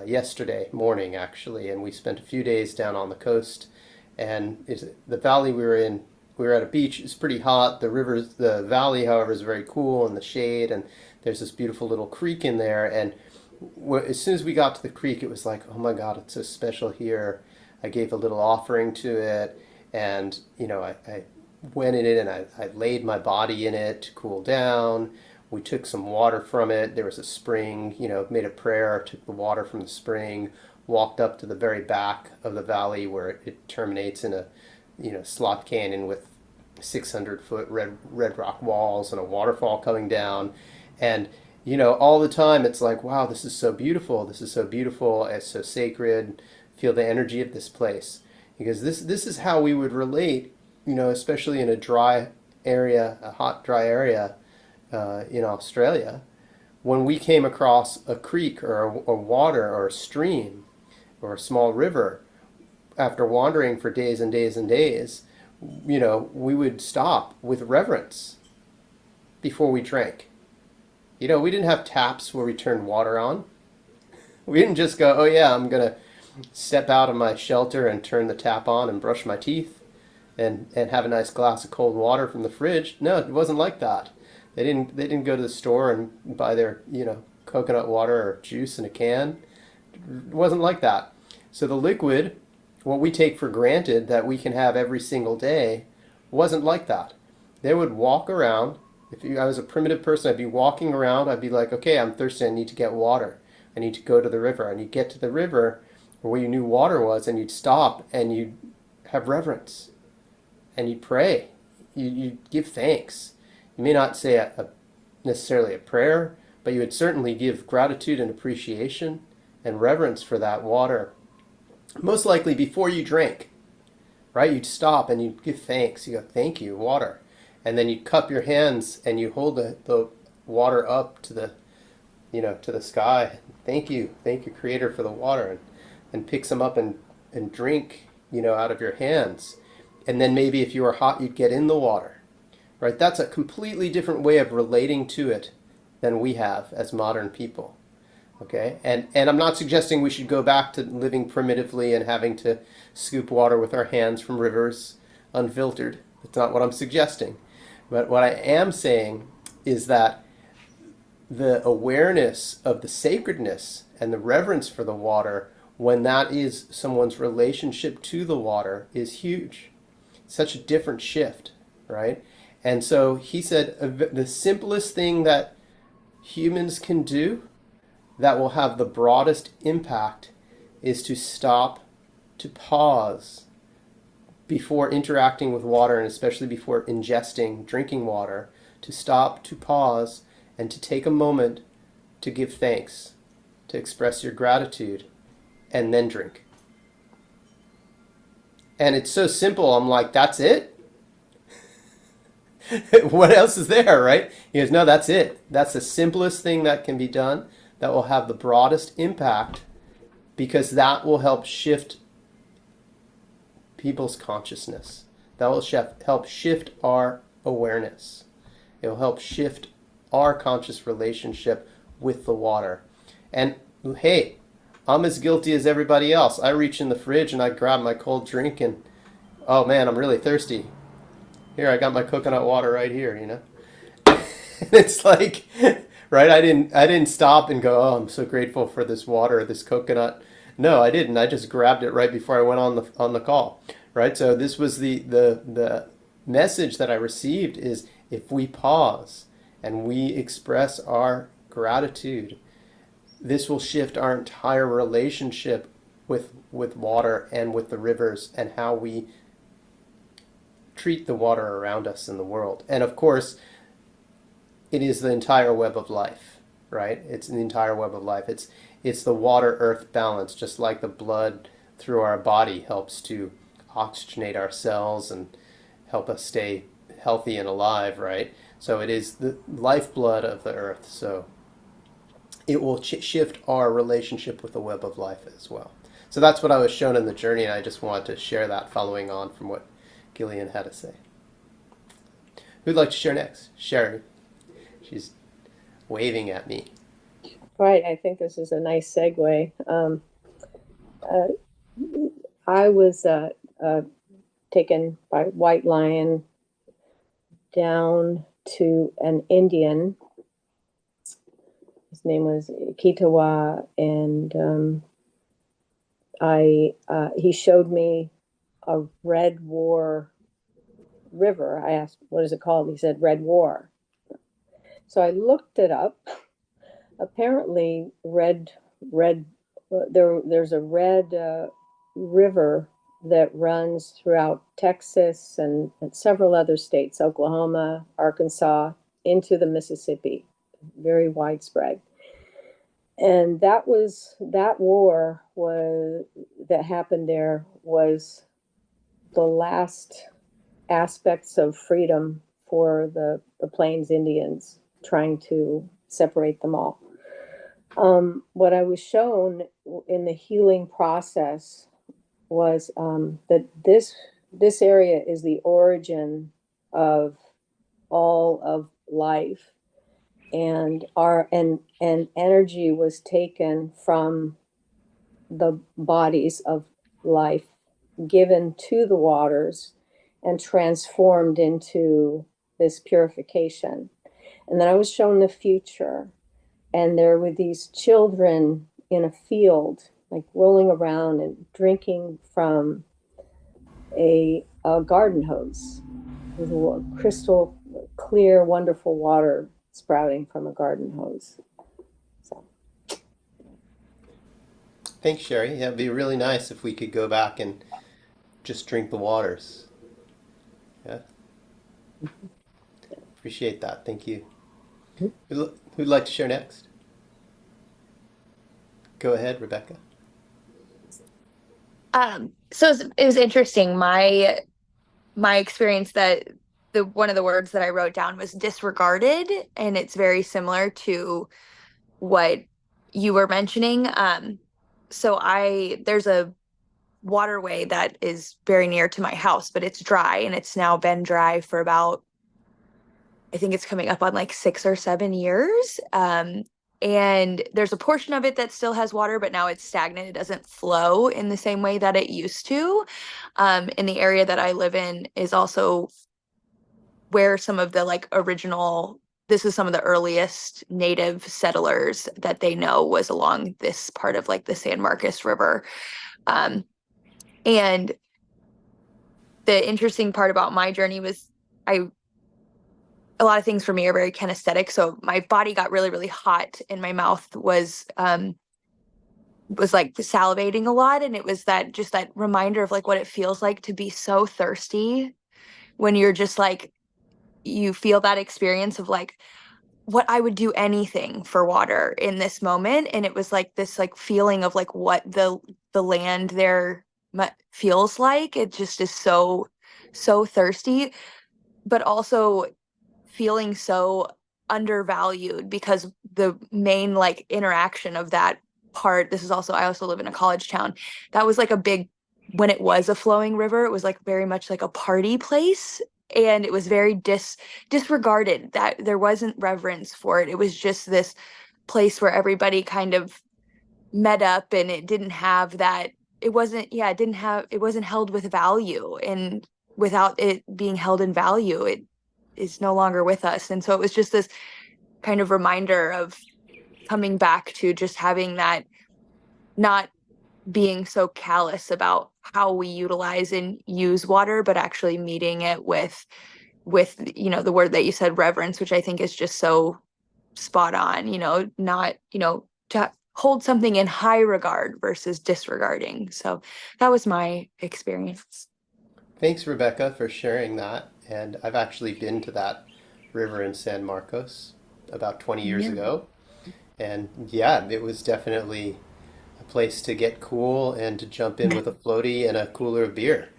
yesterday morning, actually, and we spent a few days down on the coast. And the valley we were in, we were at a beach. It's pretty hot. The valley, however, is very cool in the shade. And there's this beautiful little creek in there. And as soon as we got to the creek, it was like, oh my God, it's so special here. I gave a little offering to it, and I went in it and I laid my body in it to cool down. We took some water from it. There was a spring, made a prayer, took the water from the spring, walked up to the very back of the valley where it terminates in a slot canyon with 600-foot red rock walls and a waterfall coming down. And all the time it's like, wow, this is so beautiful. This is so beautiful. It's so sacred. Feel the energy of this place, because this is how we would relate, especially in a dry area, a hot, dry area in Australia. When we came across a creek or a water or a stream or a small river, after wandering for days and days and days, we would stop with reverence before we drank. We didn't have taps where we turned water on. We didn't just go, oh yeah, I'm going to step out of my shelter and turn the tap on and brush my teeth and have a nice glass of cold water from the fridge. No, it wasn't like that. They didn't go to the store and buy their, coconut water or juice in a can. It wasn't like that. So the liquid, what we take for granted that we can have every single day, wasn't like that. They would walk around. I was a primitive person, I'd be walking around. I'd be like, okay, I'm thirsty. I need to get water. I need to go to the river. And you'd get to the river where you knew water was, and you'd stop and you'd have reverence and you'd pray. You'd give thanks. You may not say necessarily a prayer, but you would certainly give gratitude and appreciation and reverence for that water. Most likely before you drank, right? You'd stop and you'd give thanks. You go, thank you, water. And then you'd cup your hands and you hold the water up to the, to the sky. Thank you, Creator, for the water. And pick some up and drink, out of your hands. And then maybe if you were hot, you'd get in the water, right? That's a completely different way of relating to it than we have as modern people, okay? And I'm not suggesting we should go back to living primitively and having to scoop water with our hands from rivers unfiltered. That's not what I'm suggesting. But what I am saying is that the awareness of the sacredness and the reverence for the water, when that is someone's relationship to the water, is huge. Such a different shift, right? And so he said the simplest thing that humans can do that will have the broadest impact is to stop, to pause before interacting with water, and especially before drinking water, to stop, to pause, and to take a moment to give thanks, to express your gratitude, and then drink. And it's so simple. I'm like, that's it? What else is there, right? He goes, no, that's it. That's the simplest thing that can be done that will have the broadest impact, because that will help shift people's consciousness. That will help shift our awareness. It will help shift our conscious relationship with the water. And hey, I'm as guilty as everybody else. I reach in the fridge and I grab my cold drink and, oh man, I'm really thirsty. Here, I got my coconut water right here, It's like, right? I didn't stop and go, oh, I'm so grateful for this water, this coconut. No, I didn't. I just grabbed it right before I went on the call, right? So this was the message that I received is, if we pause and we express our gratitude, this will shift our entire relationship with water and with the rivers and how we treat the water around us in the world. And of course, it is the entire web of life, right? It's the entire web of life. It's the water-earth balance, just like the blood through our body helps to oxygenate our cells and help us stay healthy and alive, right? So it is the lifeblood of the earth. So it will shift our relationship with the web of life as well. So that's what I was shown in the journey, and I just wanted to share that following on from what Gillian had to say. Who'd like to share next? Sherry. She's waving at me. Right, I think this is a nice segue. I was taken by White Lion down to an Indian. His name was Kitawa, and he showed me a Red War river. I asked, what is it called? He said, Red War. So I looked it up. Apparently, there's a red river that runs throughout Texas and several other states, Oklahoma, Arkansas, into the Mississippi, very widespread. And that war that happened there was the last aspects of freedom for the Plains Indians, trying to separate them all. What I was shown in the healing process was that this area is the origin of all of life, and energy was taken from the bodies of life, given to the waters, and transformed into this purification. And then I was shown the future, and there were these children in a field, like rolling around and drinking from a garden hose with crystal clear, wonderful water sprouting from a garden hose. So, Thanks, Sherry. Yeah, it'd be really nice if we could go back and just drink the waters. Yeah. Appreciate that. Thank you. Who'd like to share next? Go ahead, Rebecca. So it was interesting. My experience, that one of the words that I wrote down was disregarded, and it's very similar to what you were mentioning. So there's a waterway that is very near to my house, but it's dry, and it's now been dry for about, I think it's coming up on like 6 or 7 years. And there's a portion of it that still has water, but now it's stagnant. It doesn't flow in the same way that it used to. In the area that I live in is also where some of the this is some of the earliest native settlers that they know was along this part of like the San Marcos River. And the interesting part about my journey was a lot of things for me are very kinesthetic. So my body got really, really hot, and my mouth was like salivating a lot. And it was that reminder of like what it feels like to be so thirsty when you're just like, you feel that experience of like, what I would do anything for water in this moment. And it was like this like feeling of like what the land there feels like. It just is so thirsty, but also feeling so undervalued, because the main like interaction of that part, I also live in a college town, that was like a big, when it was a flowing river, it was like very much like a party place, and it was very disregarded, that there wasn't reverence for it. It was just this place where everybody kind of met up, and it didn't have that, it wasn't held with value, and without it being held in value, it is no longer with us. And so it was just this kind of reminder of coming back to just having that, not being so callous about how we utilize and use water, but actually meeting it with the word that you said, reverence, which I think is just so spot on, not, to hold something in high regard versus disregarding. So that was my experience. Thanks, Rebecca, for sharing that. And I've actually been to that river in San Marcos about 20 years Yeah. ago. And yeah, it was definitely a place to get cool and to jump in with a floaty and a cooler of beer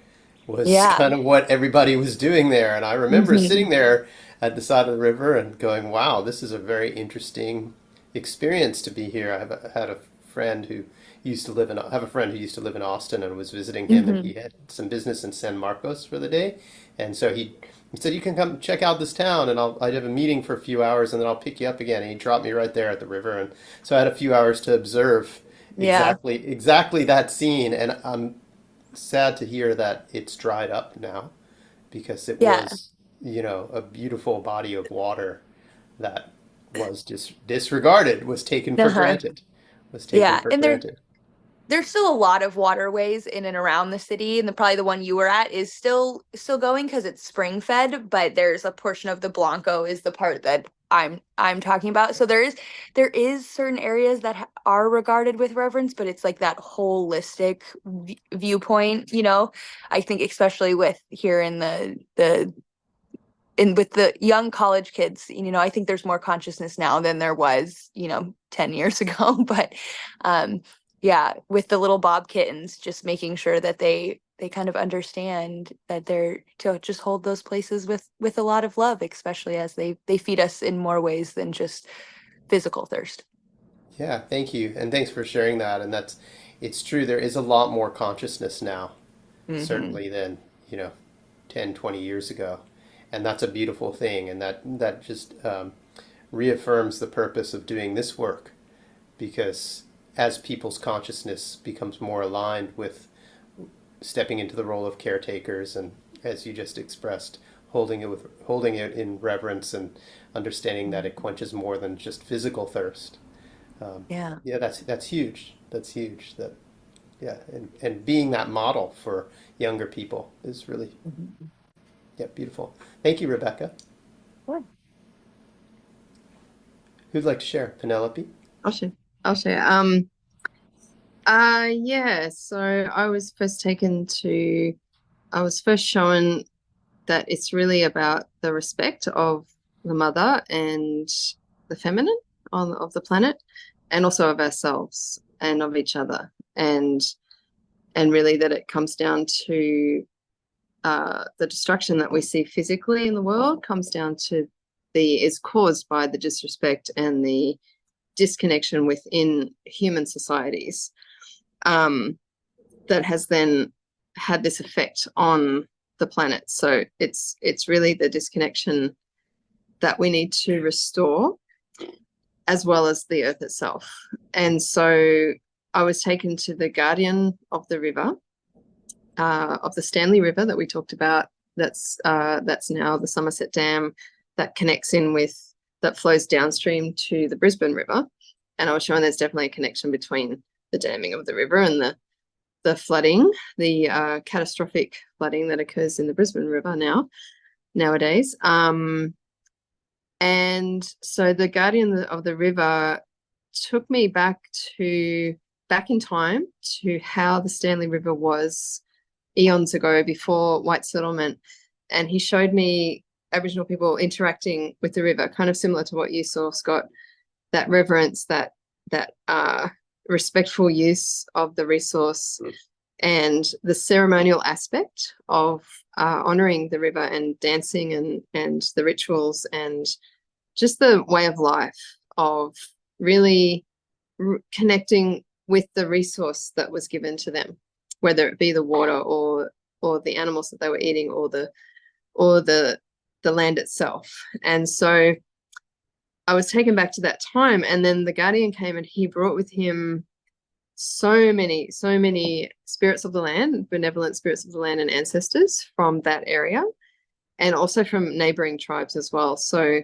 was Yeah. kind of what everybody was doing there. And I remember Mhm. sitting there at the side of the river and going, wow, this is a very interesting experience to be here. Had a friend who used to live in, I have a friend who used to live in Austin and was visiting him, and he Mhm. had some business in San Marcos for the day. And so he said, you can come check out this town, and I'd have a meeting for a few hours and then I'll pick you up again. And he dropped me right there at the river. And so I had a few hours to observe Yeah. exactly that scene. And I'm sad to hear that it's dried up now because it Yeah. was, a beautiful body of water that was disregarded, was taken for Uh-huh. granted, was taken Yeah. for And granted. there's still a lot of waterways in and around the city, and probably the one you were at is still going because it's spring fed, but there's a portion of the Blanco is the part that I'm talking about. So there is certain areas that are regarded with reverence, but it's like that holistic viewpoint, I think especially with here in with the young college kids, I think there's more consciousness now than there was, 10 years ago. But yeah, with the little Bob kittens, just making sure that they kind of understand that they're to just hold those places with a lot of love, especially as they feed us in more ways than just physical thirst. Yeah, thank you. And thanks for sharing that. And it's true. There is a lot more consciousness now, Hmm. certainly than, 10, 20 years ago. And that's a beautiful thing. And that just reaffirms the purpose of doing this work, because as people's consciousness becomes more aligned with stepping into the role of caretakers, and as you just expressed, holding it in reverence and understanding that it quenches more than just physical thirst. Yeah. Yeah, that's huge. That's huge. That yeah, and being that model for younger people is really, Mhm. yeah, beautiful. Thank you, Rebecca. Sure. Who'd like to share? Penelope? I'll share. I'll share. Yeah, so I was first shown that it's really about the respect of the mother and the feminine of the planet, and also of ourselves and of each other. And really that it comes down to the destruction that we see physically in the world comes down to is caused by the disrespect and the disconnection within human societies, that has then had this effect on the planet. So it's really the disconnection that we need to restore, as well as the earth itself. And so I was taken to the guardian of the river, of the Stanley River that we talked about. That's now the Somerset Dam that connects in with, that flows downstream to the Brisbane River. And I was showing there's definitely a connection between the damming of the river and the flooding, the catastrophic flooding that occurs in the Brisbane River nowadays. And so the guardian of the river took me back in time to how the Stanley River was eons ago, before white settlement. And he showed me Aboriginal people interacting with the river, kind of similar to what you saw, Scott, that reverence, that respectful use of the resource, and the ceremonial aspect of honoring the river, and dancing, and the rituals, and just the way of life of really connecting with the resource that was given to them, whether it be the water or the animals that they were eating, or the land itself. And so I was taken back to that time, and then the guardian came and he brought with him so many spirits of the land, benevolent spirits of the land, and ancestors from that area, and also from neighboring tribes as well. So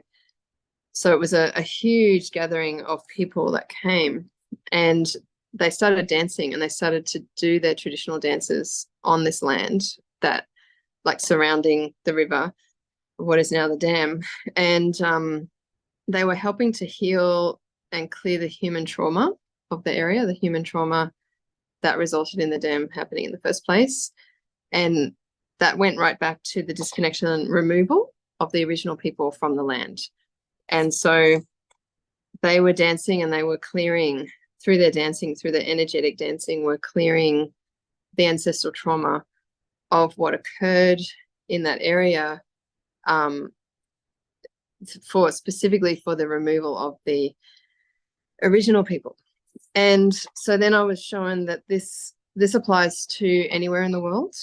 it was a huge gathering of people that came, and they started dancing, and they started to do their traditional dances on this land that, like, surrounding the river, what is now the dam. And they were helping to heal and clear the human trauma of the area, the human trauma that resulted in the dam happening in the first place. And that went right back to the disconnection and removal of the original people from the land. And so they were dancing and they were clearing through their dancing, through their energetic dancing, were clearing the ancestral trauma of what occurred in that area, for specifically for the removal of the original people. And so then I was shown that this applies to anywhere in the world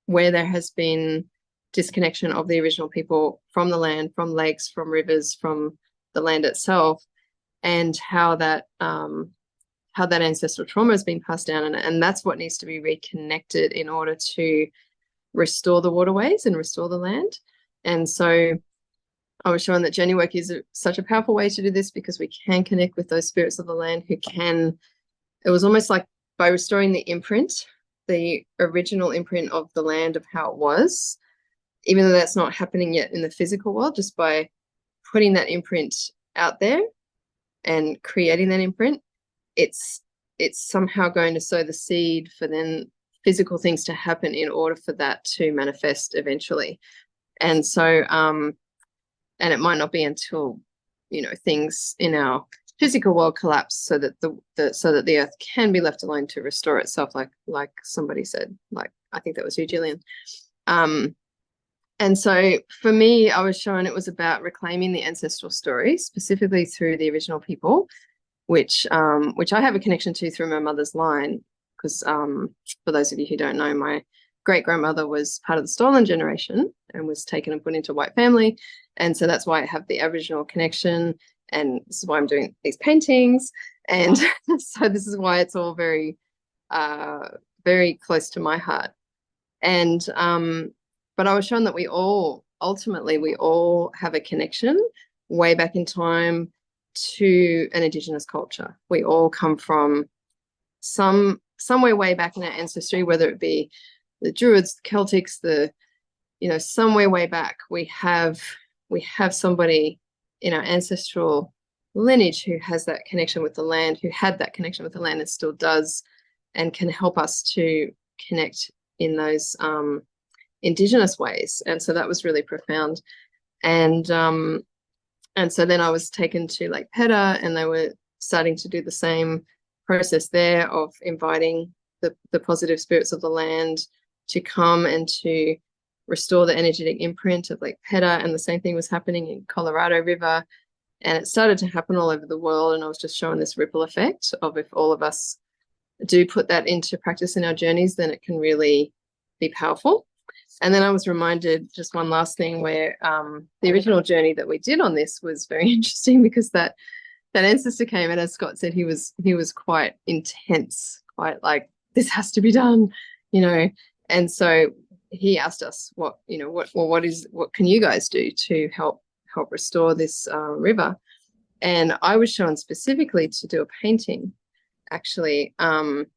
where there has been disconnection of the original people from the land, from lakes, from rivers, from the land itself, and how that ancestral trauma has been passed down, and that's what needs to be reconnected in order to restore the waterways and restore the land. And so I was showing that journey work is such a powerful way to do this, because we can connect with those spirits of the land who can, it was almost like by restoring the imprint, the original imprint of the land of how it was, even though that's not happening yet in the physical world, just by putting that imprint out there and creating that imprint, it's somehow going to sow the seed for then physical things to happen in order for that to manifest eventually. And so and it might not be until, you know, things in our physical world collapse so that the earth can be left alone to restore itself, like somebody said, like I think that was you, Gillian. And so for me, I was shown it was about reclaiming the ancestral story, specifically through the original people, which I have a connection to through my mother's line, because for those of you who don't know, my great-grandmother was part of the stolen generation and was taken and put into a white family. And so that's why I have the Aboriginal connection, and this is why I'm doing these paintings. And so this is why it's all very, very close to my heart. And but I was shown that we all have a connection way back in time to an Indigenous culture. We all come from somewhere way back in our ancestry, whether it be the Druids, the Celtics, somewhere way back, we have somebody in our ancestral lineage who has that connection with the land, who had that connection with the land and still does, and can help us to connect in those Indigenous ways. And so that was really profound. And so then I was taken to Lake Peta, and they were starting to do the same process there of inviting the positive spirits of the land to come and to restore the energetic imprint of Lake Peta. And the same thing was happening in Colorado River, and it started to happen all over the world. And I was just showing this ripple effect of, if all of us do put that into practice in our journeys, then it can really be powerful. And then I was reminded, just one last thing, where the original journey that we did on this was very interesting, because that ancestor came, and as Scott said, he was quite intense, quite like, this has to be done, and so he asked us, what can you guys do to help restore this river? And I was shown specifically to do a painting, actually, and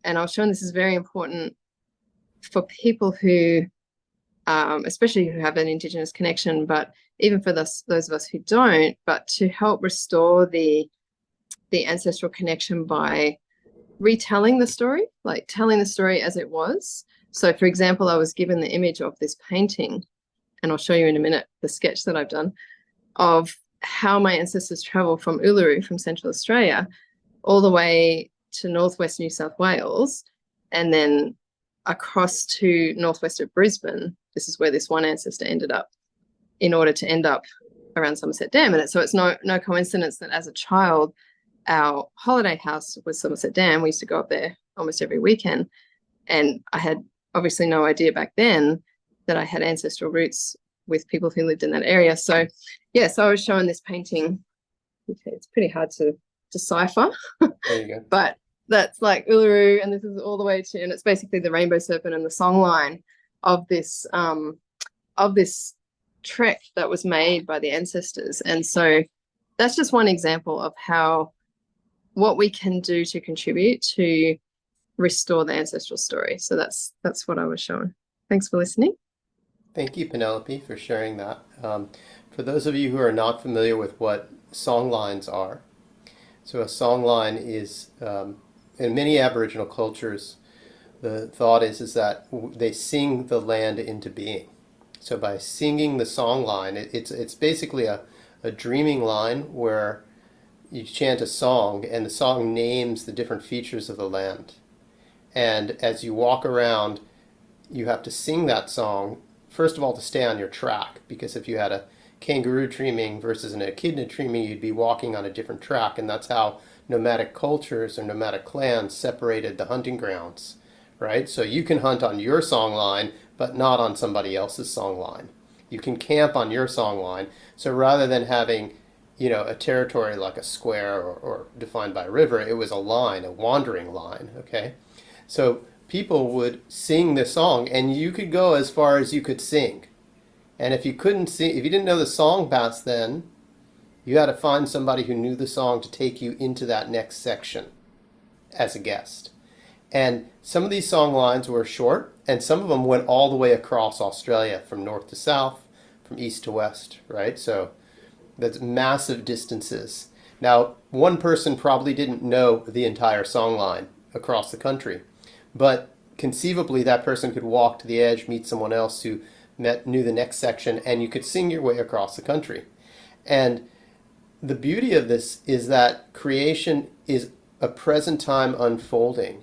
I was shown this is very important for people who, especially who have an Indigenous connection, but even for those of us who don't, but to help restore the ancestral connection by retelling the story, like telling the story as it was. So, for example, I was given the image of this painting, and I'll show you in a minute the sketch that I've done of how my ancestors traveled from Uluru, from Central Australia, all the way to northwest New South Wales, and then across to northwest of Brisbane. This is where this one ancestor ended up, in order to end up around Somerset Dam. And so it's no coincidence that as a child, our holiday house was Somerset Dam. We used to go up there almost every weekend. And I had obviously no idea back then that I had ancestral roots with people who lived in that area. So yeah, so I was showing this painting. Okay, it's pretty hard to decipher. There you go. But that's like Uluru, and this is all the way to, and it's basically the rainbow serpent and the songline of this trek that was made by the ancestors. And so that's just one example of what we can do to contribute to restore the ancestral story. So that's what I was showing. Thanks for listening. Thank you, Penelope, for sharing that. For For those of you who are not familiar with what song lines are, so a song line is, in many Aboriginal cultures, the thought is that they sing the land into being. So by singing the song line, it's basically a dreaming line where you chant a song and the song names the different features of the land. And as you walk around, you have to sing that song, first of all, to stay on your track, because if you had a kangaroo dreaming versus an echidna dreaming, you'd be walking on a different track, and that's how nomadic cultures or nomadic clans separated the hunting grounds, right? So you can hunt on your song line, but not on somebody else's song line. You can camp on your song line. So rather than having, a territory like a square or defined by a river, it was a line, a wandering line, okay? So people would sing the song, and you could go as far as you could sing. And if you couldn't sing, if you didn't know the song past then, you had to find somebody who knew the song to take you into that next section as a guest. And some of these song lines were short, and some of them went all the way across Australia from north to south, from east to west, right? So that's massive distances. Now, one person probably didn't know the entire song line across the country, but conceivably that person could walk to the edge, meet someone else who knew the next section, and you could sing your way across the country. And the beauty of this is that creation is a present time unfolding,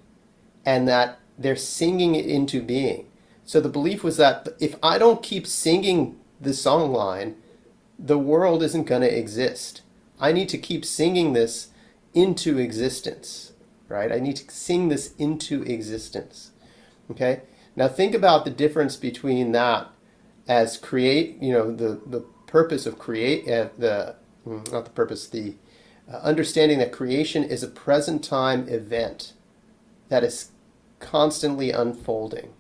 and that they're singing it into being. So the belief was that if I don't keep singing the song line, the world isn't going to exist. I need to keep singing this into existence, right? I need to sing this into existence. Okay? Now think about the difference between that as the purpose of understanding that creation is a present time event that is constantly unfolding.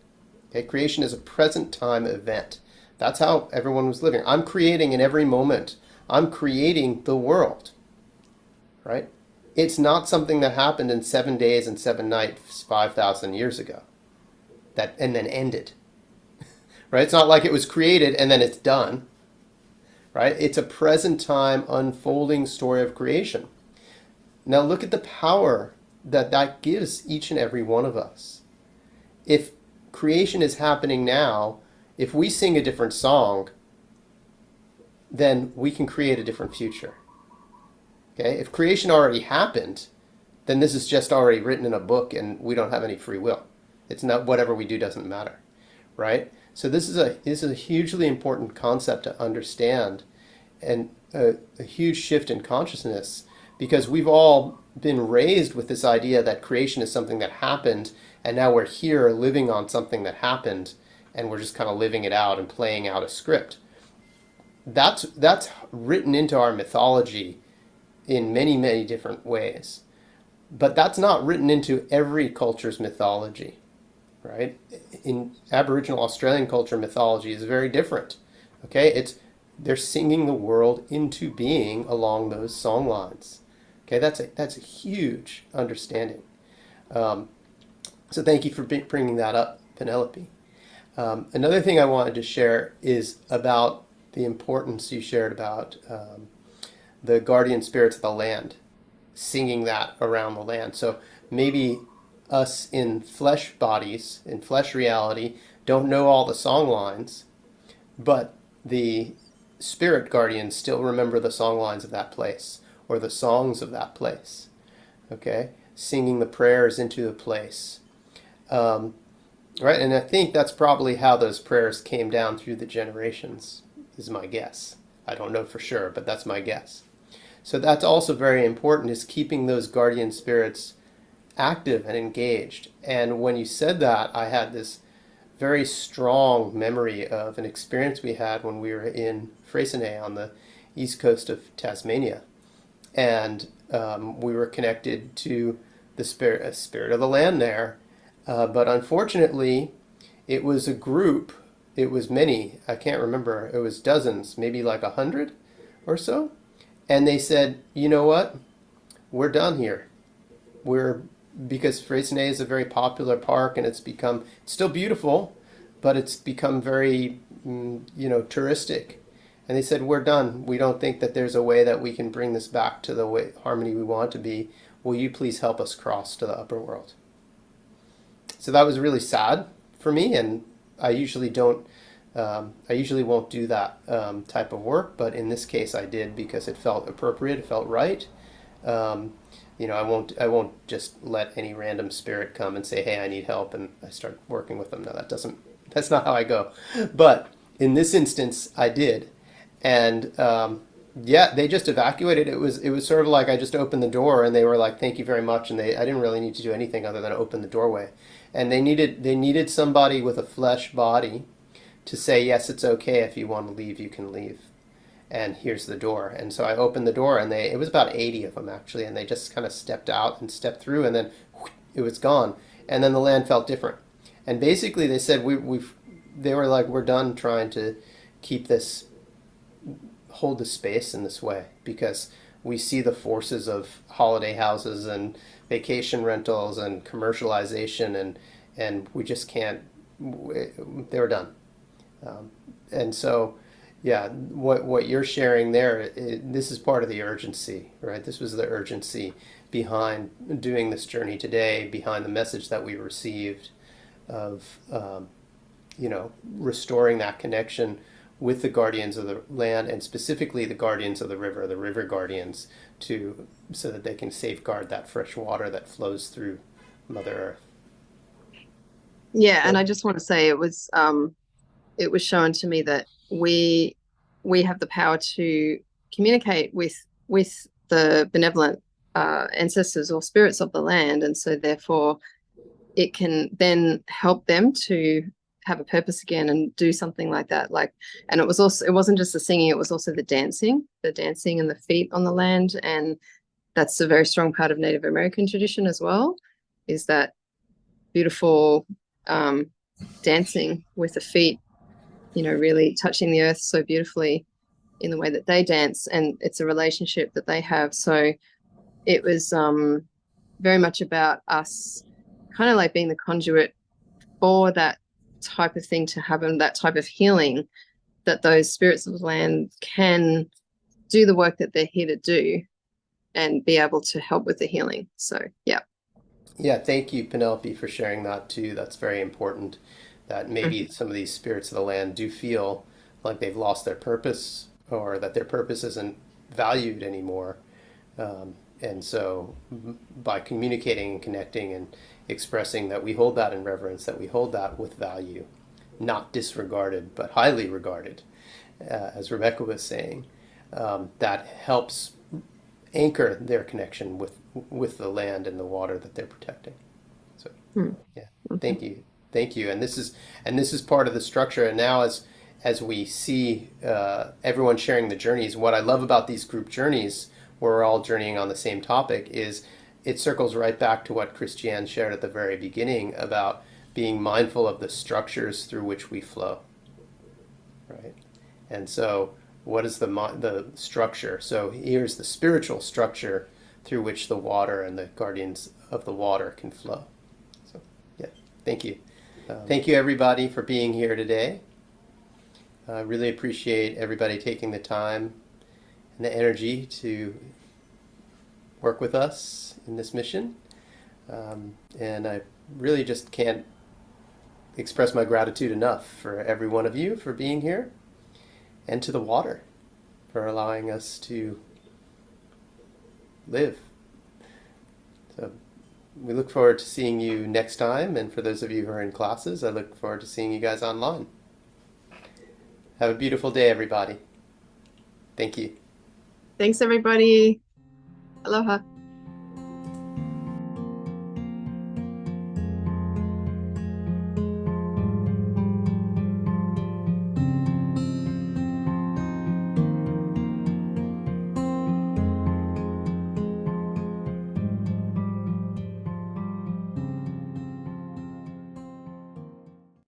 Okay? Creation is a present time event. That's how everyone was living. I'm creating in every moment. I'm creating the world, right? It's not something that happened in 7 days and 7 nights 5,000 years ago and then ended, right? It's not like it was created and then it's done, right? It's a present time unfolding story of creation. Now look at the power that gives each and every one of us. If creation is happening now, if we sing a different song, then we can create a different future. Okay? If creation already happened, then this is just already written in a book and we don't have any free will. It's not, whatever we do doesn't matter, right? So this is a hugely important concept to understand, and a huge shift in consciousness, because we've all been raised with this idea that creation is something that happened, and now we're here living on something that happened, and we're just kind of living it out and playing out a script. That's written into our mythology in many, many different ways. But that's not written into every culture's mythology, right? In Aboriginal Australian culture, mythology is very different. Okay, they're singing the world into being along those song lines. Okay, that's a huge understanding. So thank you for bringing that up, Penelope. Another thing I wanted to share is about the importance you shared about the guardian spirits of the land, singing that around the land. So maybe us in flesh bodies, in flesh reality, don't know all the song lines, but the spirit guardians still remember the song lines of that place, or the songs of that place. Okay? Singing the prayers into a place. Right, and I think that's probably how those prayers came down through the generations, is my guess. I don't know for sure, but that's my guess. So that's also very important, is keeping those guardian spirits active and engaged. And when you said that, I had this very strong memory of an experience we had when we were in Freycinet on the east coast of Tasmania. And we were connected to the spirit of the land there. But unfortunately, it was a group. It was many. I can't remember. It was dozens, maybe like 100 or so. And they said, you know what? We're done here. Because Freycinet is a very popular park, and it's still beautiful, but it's become very, touristic. And they said, we're done. We don't think that there's a way that we can bring this back to the way harmony we want to be. Will you please help us cross to the upper world? So that was really sad for me, and I usually don't. I usually won't do that type of work, but in this case, I did because it felt appropriate. It felt right. I won't just let any random spirit come and say, "Hey, I need help," and I start working with them. No, that's not how I go. But in this instance, I did, and they just evacuated. It was sort of like I just opened the door, and they were like, "Thank you very much," and I didn't really need to do anything other than open the doorway. And they needed somebody with a flesh body to say, yes, it's okay, if you want to leave, you can leave. And here's the door. And so I opened the door, and it was about 80 of them actually, and they just kind of stepped out and stepped through, and then it was gone. And then the land felt different. And basically they said, they were like, we're done trying to hold the space in this way, because we see the forces of holiday houses and vacation rentals and commercialization, and we just can't. They were done. And so, yeah, what you're sharing there, this is part of the urgency, right? This was the urgency behind doing this journey today, behind the message that we received of, restoring that connection with the guardians of the land, and specifically the guardians of the river guardians, so that they can safeguard that fresh water that flows through Mother Earth. Yeah, and I just want to say it was shown to me that we have the power to communicate with the benevolent ancestors or spirits of the land, and so therefore it can then help them to have a purpose again and do something like that. And it wasn't just the singing, it was also the dancing and the feet on the land. And that's a very strong part of Native American tradition as well, is that beautiful dancing with the feet, really touching the earth so beautifully in the way that they dance. And it's a relationship that they have. So it was very much about us kind of like being the conduit for that type of thing to happen, that type of healing, that those spirits of the land can do the work that they're here to do and be able to help with the healing. So, yeah. Yeah, thank you, Penelope, for sharing that too. That's very important, that maybe some of these spirits of the land do feel like they've lost their purpose, or that their purpose isn't valued anymore. And so by communicating and connecting and expressing that we hold that in reverence, that we hold that with value, not disregarded, but highly regarded, as Rebecca was saying, that helps anchor their connection with the land and the water that they're protecting. So, yeah, thank you. And this is part of the structure. And now as we see everyone sharing the journeys, what I love about these group journeys, where we're all journeying on the same topic, is it circles right back to what Christiane shared at the very beginning about being mindful of the structures through which we flow, right? And so what is the structure? So here's the spiritual structure through which the water and the guardians of the water can flow. So, yeah, thank you. Thank you, everybody, for being here today. I really appreciate everybody taking the time and the energy to work with us in this mission. And I really just can't express my gratitude enough for every one of you for being here, and to the water for allowing us to live. So we look forward to seeing you next time. And for those of you who are in classes, I look forward to seeing you guys online. Have a beautiful day, everybody. Thank you. Thanks, everybody. Aloha.